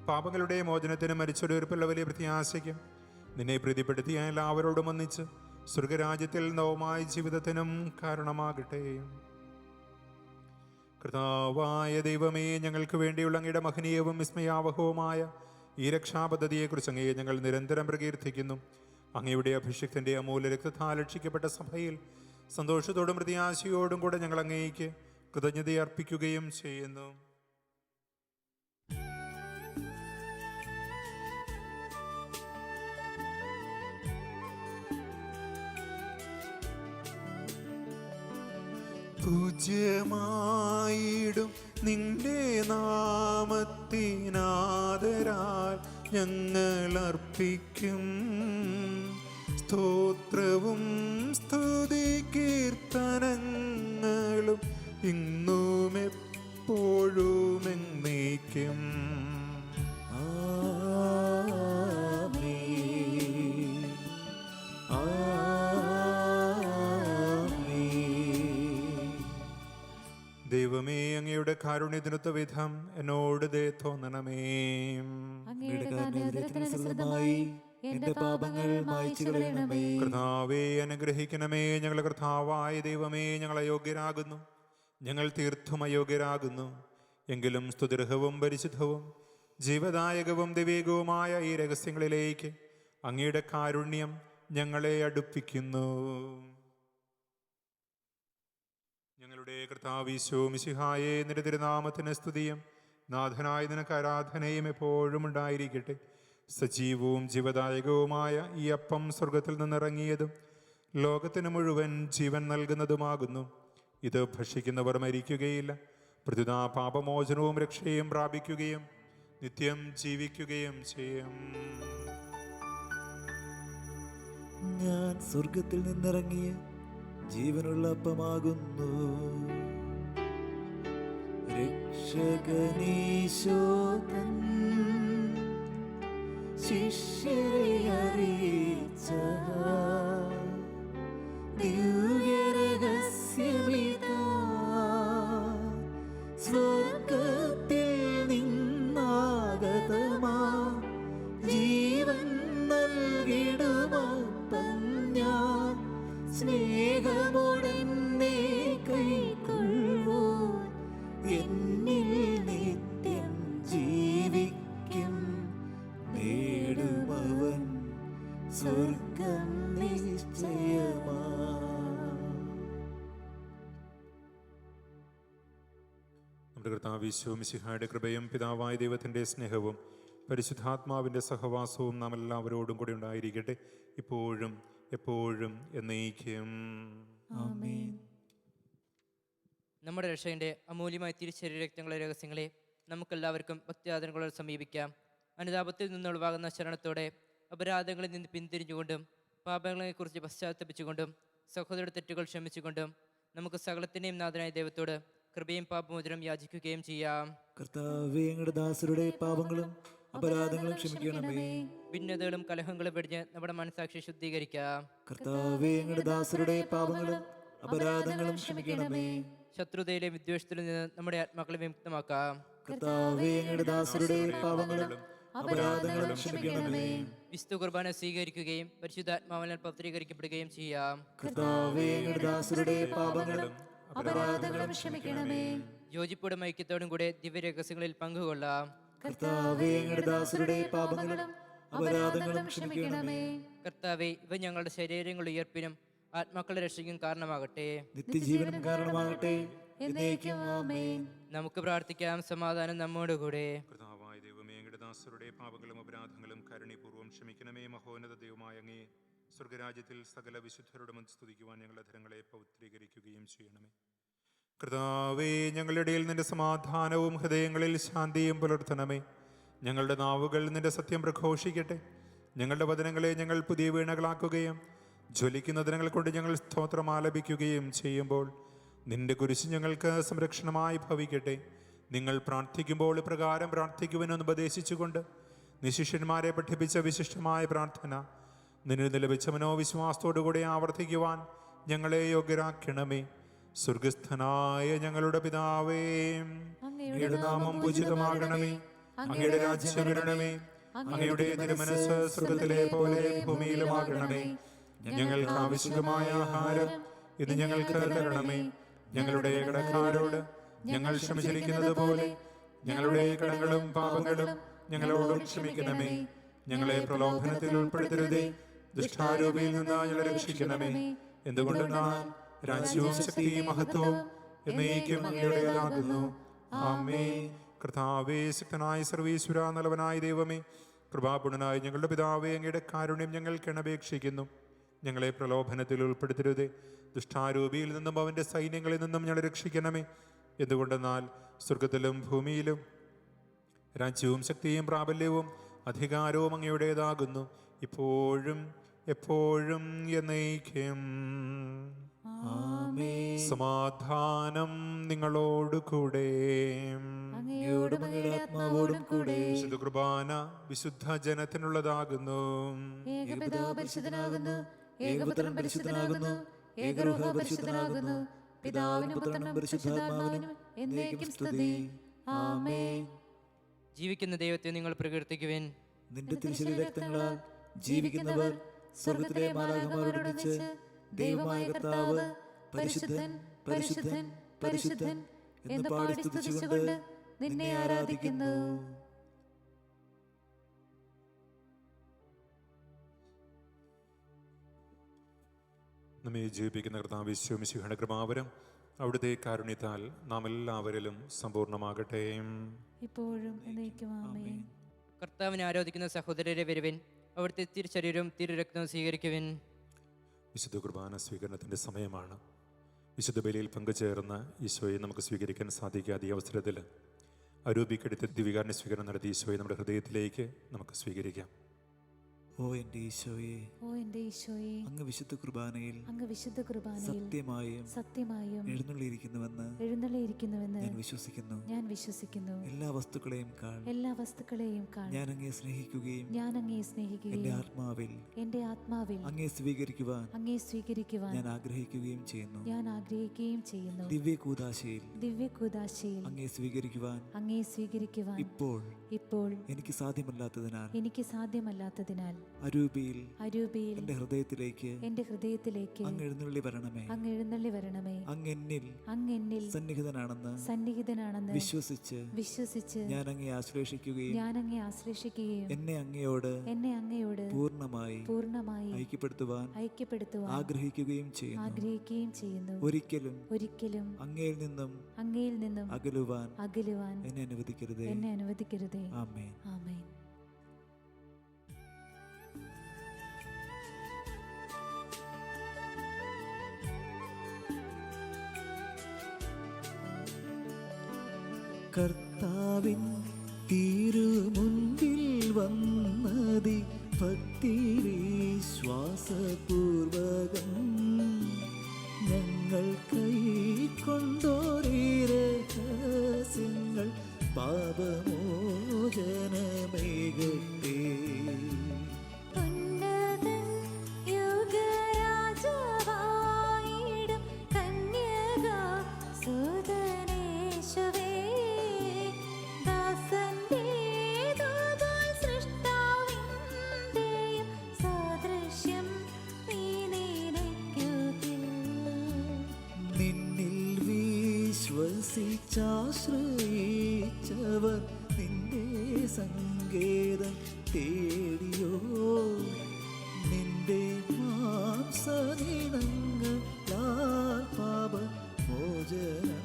പാപങ്ങളുടെ മോചനത്തിനും മരിച്ചൊരുപ്പുള്ള വലിയ പ്രത്യാശയ്ക്കും നിന്നെ പ്രീതിപ്പെടുത്തിയ എല്ലാവരോടും ഒന്നിച്ച് സ്വർഗരാജ്യത്തിൽ നവമായ ജീവിതത്തിനും കാരണമാകട്ടെ. കർത്താവായ ദൈവമേ, ഞങ്ങൾക്ക് വേണ്ടിയുള്ള അങ്ങയുടെ മഹനീയവും വിസ്മയാവഹവുമായ ഈ രക്ഷാപദ്ധതിയെക്കുറിച്ച് അങ്ങയെ ഞങ്ങൾ നിരന്തരം പ്രകീർത്തിക്കുന്നു. അങ്ങയുടെ അഭിഷിക്തന്റെ അമൂല്യ രക്തത്താൽ രക്ഷിക്കപ്പെട്ട സഭയിൽ സന്തോഷത്തോടും പ്രത്യാശയോടും കൂടെ ഞങ്ങൾ അങ്ങേക്ക് കൃതജ്ഞതയർപ്പിക്കുകയും ചെയ്യുന്നു. പൂജ്യമായിടും നിന്റെ നാമത്തിനാദരാൽ ഞങ്ങൾ അർപ്പിക്കും സ്തോത്രവും സ്തുതി കീർത്തനങ്ങളും ഇന്നും എപ്പോഴും എന്നേക്കും. ദൈവമേ, അങ്ങയുടെ കാരുണ്യത്തിനൊത്ത വിധം എന്നോട് ദയ തോന്നണമേ. അങ്ങയുടെ കാരുണ്യത്തിനനുസൃതമായി എന്റെ പാപങ്ങൾ മായ്ച്ചു കളയണമേ. കർത്താവേ, അനുഗ്രഹിക്കണമേ. ഞങ്ങളുടെ കർത്താവായ ദൈവമേ, ഞങ്ങൾ അയോഗ്യരാകുന്നു, ഞങ്ങൾ തീർത്തും അയോഗ്യരാകുന്നു. എങ്കിലും സ്തുതിർഹവും പരിശുദ്ധവും ജീവദായകവും ദിവേകവുമായ ഈ രഹസ്യങ്ങളിലേക്ക് അങ്ങയുടെ കാരുണ്യം ഞങ്ങളെ അടുപ്പിക്കുന്നു. ഞങ്ങളുടെ കർത്താവ് ഈശോ മിശിഹായേ, നിന്റെ തിരുനാമത്തിന് സ്തുതിയും നാഥനായ നിനക്ക് ആരാധനയും എപ്പോഴും ഉണ്ടായിരിക്കട്ടെ. സജീവവും ജീവദായകവുമായ ഈ അപ്പം സ്വർഗത്തിൽ നിന്നിറങ്ങിയതും ലോകത്തിന് മുഴുവൻ ജീവൻ നൽകുന്നതുമാകുന്നു. ഇത് ഭക്ഷിക്കുന്നവർ മരിക്കുകയില്ല, പ്രത്യുത പാപമോചനവും രക്ഷയും പ്രാപിക്കുകയും നിത്യം ജീവിക്കുകയും ചെയ്യും. ഞാൻ സ്വർഗത്തിൽ നിന്നിറങ്ങിയ ജീവനുള്ള അപ്പമാകുന്നു. രക്ഷകനീശോതൻ ശിഷ്യരെ അറിയിച്ച ദിവ്യരഹസ്യമിതാ, സ്വർഗത്തിൽ നിന്നാഗതമാ ജീവൻ നൽകിടുമപ്പം ഞാൻ സ്നേഹമോടെന്നെ കൈക്കൊള്ളൂ. എന്നിൽ നിത്യം ജീവിക്കും, നേടുമവൻ സ്വർഗം നിശ്ചയമാ. നമ്മുടെ കർത്താവ് ഈശോ മിശിഹായുടെ കൃപയും പിതാവായ ദൈവത്തിൻ്റെ സ്നേഹവും പരിശുദ്ധാത്മാവിൻ്റെ സഹവാസവും നാം എല്ലാവരോടും കൂടി ഉണ്ടായിരിക്കട്ടെ, ഇപ്പോഴും എപ്പോഴും എന്നേക്കും. ആമേൻ. നമ്മുടെ രക്ഷകന്റെ അമൂല്യമായ തിരുശരീര രക്തങ്ങളുടെ രഹസ്യങ്ങളെ നമുക്കെല്ലാവർക്കും ഭക്തിയാദരങ്ങളോട് സമീപിക്കാം. അനുതാപത്തിൽ നിന്നുളവാകുന്ന ശരണത്തോടെ അപരാധങ്ങളിൽ നിന്ന് പിന്തിരിഞ്ഞുകൊണ്ടും പാപങ്ങളെക്കുറിച്ച് പശ്ചാത്തപിച്ചുകൊണ്ടും സഹോദര തെറ്റുകൾ ക്ഷമിച്ചുകൊണ്ടും നമുക്ക് സകലത്തിൻ്റെയും നാഥനായ ദൈവത്തോട് കൃപയും പാപമോചനം യാചിക്കുകയും ചെയ്യാം. കർത്താവേ, അങ്ങയുടെ ദാസരുടെ പാപങ്ങളും അപരാധങ്ങളും ക്ഷമിക്കണമേ. ഭിന്നതകളും കലഹങ്ങളും വെടിഞ്ഞ് നമ്മുടെ മനസാക്ഷി ശുദ്ധീകരിക്കാം. കർത്താവേ, അങ്ങയുടെ ദാസരുടെ പാപങ്ങളും അപരാധങ്ങളും ക്ഷമിക്കണമേ. ശത്രുതയിലെ വിദ്വേഷത്തിൽ നിന്ന് നമ്മുടെ ആത്മാക്കളെ വിമുക്തമാക്കാം. കർത്താവേ, അങ്ങയുടെ ദാസരുടെ പാപങ്ങളും അപരാധങ്ങളും ക്ഷമിക്കണമേ. വിശുദ്ധ കുർബാന സ്വീകരിക്കുകയും പരിശുദ്ധാത്മാവിനാൽ പവിത്രീകരിക്കപ്പെടുകയും ചെയ്യാം. കർത്താവേ, അങ്ങയുടെ ദാസരുടെ പാപങ്ങളും അപരാധങ്ങളും ക്ഷമിക്കണമേ. യോജിപ്പോടും ഐക്യത്തോടും കൂടെ ദിവ്യരഹസ്യങ്ങളിൽ പങ്കുകൊള്ളാം. കർത്താവേ, അങ്ങയുടെ ദാസരുടെ പാപങ്ങളും അപരാധങ്ങളും ക്ഷമിക്കണമേ. കർത്താവേ, ഇവ ഞങ്ങളുടെ ശരീരങ്ങളുടെ ഉയർപ്പിനും ആത്മാക്കളുടെ രക്ഷയ്ക്കും കാരണമാകട്ടെ. നിത്യജീവനും കാരണമാകട്ടെ. എന്നേക്കും ആമേൻ. നമുക്ക് പ്രാർത്ഥിക്കാം. സമാധാനം നമ്മോടുകൂടെ. കർത്താവായ ദൈവമേ, അങ്ങയുടെ ദാസരുടെ പാപങ്ങളും അപരാധങ്ങളും കരുണീപൂർവ്വം ക്ഷമിക്കണമേ. മഹോന്നത ദൈവമായ അങ്ങേ, സ്വർഗരാജ്യത്തിൽ സകല വിശുദ്ധരുടെ മുൻ സ്തുതിക്കുവാൻ ഞങ്ങളുടെ ധനങ്ങളെ പവിത്രീകരിക്കുകയും ചെയ്യണമേ. കർത്താവേ, ഞങ്ങളുടെ ഇടയിൽ നിന്റെ സമാധാനവും ഹൃദയങ്ങളിൽ ശാന്തിയും പുലർത്തണമേ. ഞങ്ങളുടെ നാവുകൾ നിന്റെ സത്യം പ്രഘോഷിക്കട്ടെ. ഞങ്ങളുടെ വചനങ്ങളെ ഞങ്ങൾ പുതിയ വീണകളാക്കുകയും ജ്വലിക്കുന്ന ദിനങ്ങൾ കൊണ്ട് ഞങ്ങൾ സ്തോത്രം ആലപിക്കുകയും ചെയ്യുമ്പോൾ നിന്റെ കുരിശ് ഞങ്ങൾക്ക് സംരക്ഷണമായി ഭവിക്കട്ടെ. നിങ്ങൾ പ്രാർത്ഥിക്കുമ്പോൾ പ്രകാരം പ്രാർത്ഥിക്കുവാനെന്ന് ഉപദേശിച്ചുകൊണ്ട് നിശിഷ്യന്മാരെ പഠിപ്പിച്ച വിശിഷ്ടമായ പ്രാർത്ഥന നിന്നിൽ ലഭിച്ച മനോവിശ്വാസത്തോടുകൂടി ആവർത്തിക്കുവാൻ ഞങ്ങളെ യോഗ്യരാക്കണമേ. സ്വർഗസ്ഥനായ ഞങ്ങളുടെ പിതാവേ, അങ്ങയുടെ നാമം പൂജിതമാകണമേ. അങ്ങയുടെ രാജ്യം വരണമേ. അങ്ങയുടെ തിരുമനസ്സ് സ്വർഗത്തിലെ പോലെ ഭൂമിയിലുമാകണമേ. ഞങ്ങൾക്ക് ആവശ്യമായ ആഹാരം ഇന്ന് ഞങ്ങൾക്ക് തരണമേ. ഞങ്ങളുടെ കടക്കാരോട് ഞങ്ങൾ ക്ഷമിച്ചിരിക്കുന്നത് പോലെ ഞങ്ങളുടെ കടങ്ങളും പാപങ്ങളും ഞങ്ങളോടും ക്ഷമിക്കണമേ. ഞങ്ങളെ പ്രലോഭനത്തിൽ ഉൾപ്പെടുത്തരുതേ, ദുഷ്ടാരൂപിയിൽ നിന്ന് ഞങ്ങളെ രക്ഷിക്കണമേ. എന്തുകൊണ്ടെന്നാൽ രാജ്യവും ശക്തിയും മഹത്വവും എന്നേക്കും അങ്ങയുടേതാകുന്നു. ആമേൻ. കർത്താവേ, ശക്തനായ സർവീശ്വര, നല്ലവനായ ദൈവമേ, കൃപാപൂർണനായ ഞങ്ങളുടെ പിതാവേ, അങ്ങയുടെ കാരുണ്യം ഞങ്ങൾ കിണപേക്ഷിക്കുന്നു. ഞങ്ങളെ പ്രലോഭനത്തിൽ ഉൾപ്പെടുത്തരുതേ. ദുഷ്ടാരൂപിയിൽ നിന്നും അവൻ്റെ സൈന്യങ്ങളിൽ നിന്നും ഞങ്ങളെ രക്ഷിക്കണമേ. എന്തുകൊണ്ടെന്നാൽ സ്വർഗത്തിലും ഭൂമിയിലും രാജ്യവും ശക്തിയും പ്രാബല്യവും അധികാരവും അങ്ങയുടേതാകുന്നു, ഇപ്പോഴും എപ്പോഴും എന്നേക്കും. സമാധാനം നിങ്ങളോട് കൂടെ. അങ്ങയോടും അങ്ങയുടെ ആത്മാവോടും കൂടെ. വിശുദ്ധ കുർബാന വിശുദ്ധ ജനത്തിനുള്ളതാകുന്നു. ഏകപിതാവ് പരിശുദ്ധനാകുന്നു, ഏകപുത്രൻ പരിശുദ്ധനാകുന്നു, ഏകരൂഹ പരിശുദ്ധനാകുന്നു. പിതാവിനും പുത്രനും പരിശുദ്ധാത്മാവിനും എന്നേക്കും സ്തുതി. ആമേൻ. ജീവിക്കുന്ന ദൈവത്തെ നിങ്ങൾ പ്രകീർത്തിക്കുവിൻ. നിന്റെ തിരുശരീരരക്തങ്ങളാൽ ജീവിക്കുന്നവർ സ്വർഗത്തിലെ മാലാഖമാരോടൊന്നിച്ച് ദൈവമായ കർത്താവ് പരിശുദ്ധൻ പരിശുദ്ധൻ പരിശുദ്ധൻ എന്ന് പാടി സ്തുതിച്ചുകൊണ്ട് നിന്നെ ആരാധിക്കുന്നു. നമ്മെ ജീവിപ്പിക്കുന്ന കർത്താവ് യേശു മിശിഹായുടെ കൃപാവരം അവിടുത്തെ കാരുണ്യത്താൽ നാം എല്ലാവരിലും സമ്പൂർണ്ണമാകട്ടെ. ഇപ്പോഴും എന്നേക്കും ആമേൻ. കർത്താവിനെ ആരാധിക്കുന്ന സഹോദരരെ വരുവിൻ, അവിടുത്തെ തിരുശരീരവും തിരുരക്തവും സ്വീകരിക്കുവിൻ. വിശുദ്ധ കുർബാന സ്വീകരണത്തിൻ്റെ സമയമാണ്. വിശുദ്ധ ബലിയിൽ പങ്കുചേർന്ന ഈശോയെ നമുക്ക് സ്വീകരിക്കാൻ സാധിക്കാത്ത ഈ അവസരത്തിൽ അരൂപിക്കടുത്ത് ദിവികാരൻ്റെ സ്വീകരണം നടത്തി ഈശോയെ നമ്മുടെ ഹൃദയത്തിലേക്ക് നമുക്ക് സ്വീകരിക്കാം. ഓ എൻ്റെ ഈശോയെ, ഓ എൻ്റെ ഈശോയെ, അങ്ങ് വിശുദ്ധ കുർബാനയിൽ അങ്ങ് വിശുദ്ധ കുർബാനയിൽ സത്യമായും എഴുന്നള്ളിയിരിക്കുന്നുവെന്ന് ഞാൻ വിശ്വസിക്കുന്നു. എല്ലാ വസ്തുക്കളെയും കാൾ ഞാൻ അങ്ങയെ സ്നേഹിക്കുകയും എൻ്റെ ആത്മാവിൽ അങ്ങയെ സ്വീകരിക്കുവാൻ ഞാൻ ആഗ്രഹിക്കുകയും ചെയ്യുന്നു. ദിവ്യകൂദാശയിൽ അങ്ങയെ സ്വീകരിക്കുവാൻ ഇപ്പോൾ എനിക്ക് സാധ്യമല്ലാത്തതിനാൽ അരൂപിയിൽ എൻ്റെ ഹൃദയത്തിലേക്ക് അങ്ങ് എഴുന്നള്ളി വരണമേ. അങ്ങ് എന്നിൽ സന്നിഹിതനാണെന്ന് വിശ്വസിച്ച് ഞാൻ അങ്ങയെ ആശ്ലേഷിക്കുകയും എന്നെ അങ്ങയോട് പൂർണ്ണമായി ഐക്യപ്പെടുത്തുവാൻ ആഗ്രഹിക്കുകയും ചെയ്യുന്നു. ഒരിക്കലും അങ്ങയിൽ നിന്നും അകലുവാൻ എന്നെ അനുവദിക്കരുതേ. ആമേൻ. കർത്താവിൻ തിരുമുൻപിൽ വന്നതി ഭക്തി വിശ്വാസപൂർവകം ഞങ്ങൾ കൈക്കൊണ്ടോരേ രഹസ്യങ്ങൾ പാപമോചനമേകട്ടെ. ആശ്രയിച്ചവർ നിന്റെ സങ്കേതം തേടിയോ, നിന്റെ മാംസനിണങ്ങളാൽ പാപമോചനം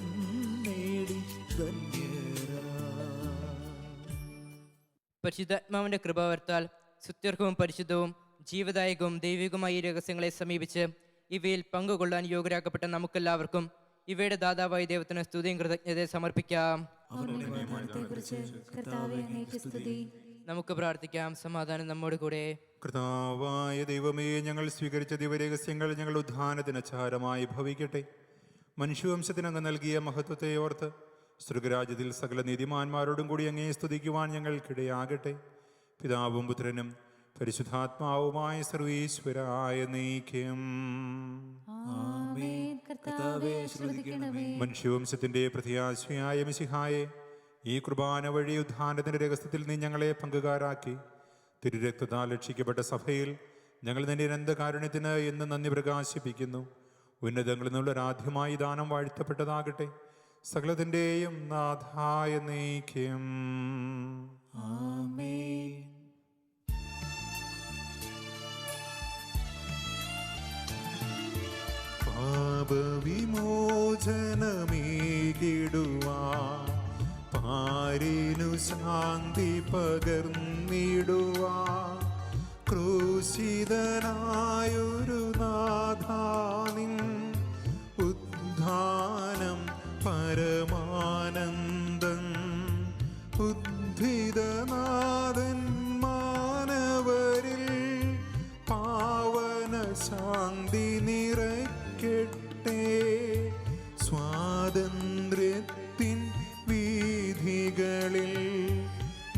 നേടി ധന്യരാ. പരിശുദ്ധാത്മാവിന്റെ കൃപാവർത്താൽ സ്തുത്യർഹവും പരിശുദ്ധവും ജീവദായകവും ദൈവികമായ ഈ രഹസ്യങ്ങളെ സമീപിച്ച് ഇവയിൽ പങ്കുകൊള്ളാൻ യോഗ്യരാക്കപ്പെട്ട നമുക്കെല്ലാവർക്കും ഇവയുടെ ദാതാവായ ദൈവത്തിന് സ്തുതിയും കൃതജ്ഞതയെ സമർപ്പിക്കാം. നമുക്ക് പ്രാർത്ഥിക്കാം. സമാധാനം നമ്മോട് കൂടെ. കർത്താവായ ദൈവമേ, ഞങ്ങൾ സ്വീകരിച്ച ദിവരഹസ്യങ്ങൾ ഞങ്ങളുടെ ഉദ്ധാനത്തിന് ചാരമായി ഭവിക്കട്ടെ. മനുഷ്യവംശത്തിന് അങ്ങ് നൽകിയ മഹത്വത്തെ ഓർത്ത് സ്വർഗരാജ്യത്തിൽ സകല നീതിമാന്മാരോടും കൂടി അങ്ങേ സ്തുതിക്കുവാൻ ഞങ്ങൾക്കിടയാകട്ടെ. പിതാവും പുത്രനും പരിശുദ്ധാത്മാവുമായ സർവീശ്വരായ നീക്കം. മനുഷ്യവംശത്തിന്റെ പ്രത്യാശയായ മിശിഹായെ, ഈ കുർബാന വഴി ഉദ്ധാനത്തിന്റെ രഹസ്യത്തിൽ നീ ഞങ്ങളെ പങ്കുകാരാക്കി. തിരുരക്തത്താൽ രക്ഷിക്കപ്പെട്ട സഭയിൽ ഞങ്ങൾ നിന്റെ അനന്തകാരുണ്യത്തിന് എന്ന് നന്ദി പ്രകാശിപ്പിക്കുന്നു. ഉന്നതങ്ങളിൽ നിന്നുള്ള ആദ്യമായി ദാനം വാഴ്ത്തപ്പെട്ടതാകട്ടെ. സകലത്തിന്റെയും നാഥായ നീക്കം. പാപവിമോചനമേകിടുവാൻ പാരിനു ശാന്തി പകർന്നിടുവാൻ ക്രൂശിതനായൊരു നാഥാനിൻ ഉദ്ധാനം പരമാനന്ദം. ഉദ്ധിതനാഥൻ മാനവരിൽ പാവന ശാന്തി നിറയ്ക്കട്ടെ. സ്വാതന്ത്ര്യത്തിൻ വീഥികളിൽ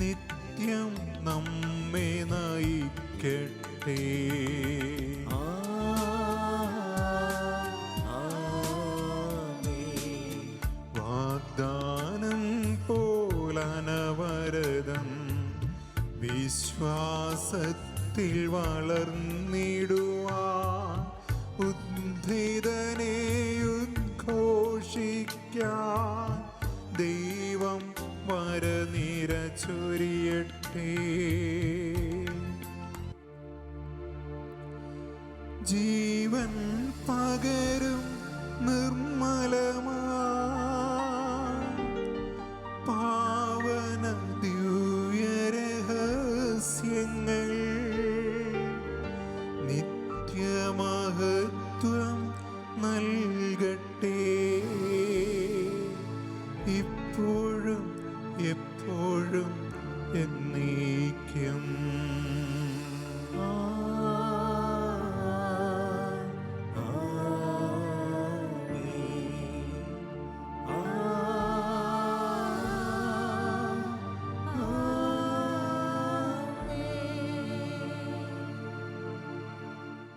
നിത്യം നമ്മെ നയിക്കട്ടെ. വാഗ്ദാനം പോലനവരതം വിശ്വാസത്തിൽ വളർന്നിടുവാൻ ഉദ്ധിതനെ ഉദ്ഘോഷിക്കാൻ ദൈവം വരനിര ചൊരിയട്ടെ. ജീവൻ പകരും നിർമ്മലമാ പാവന ദിവ്യരഹസ്യങ്ങൾ നിത്യമഹത്വം നൽകട്ടെ. ഇപ്പോഴും എപ്പോഴും എന്നേക്കും.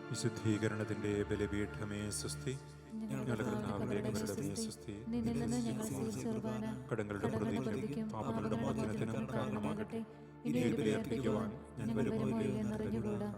വിശുദ്ധീകരണത്തിന്റെ ബലിപീഠമേ സ്വസ്തി. ഞങ്ങളുടെ കർത്താവിന്റെ കബറിടമേ സ്വസ്തി. നിന്നിൽ നിന്ന് ഞങ്ങൾ സ്വീകരിച്ച കുർബാന കടങ്ങളുടെ പ്രതിക്കും പാപങ്ങളുടെ മോചനത്തിനും കാരണമാകട്ടെ. ഇനി ഒരു ബലിയർപ്പിക്കുവാൻ ഞങ്ങൾ വരുമോ എന്നറിഞ്ഞുകൂടാ.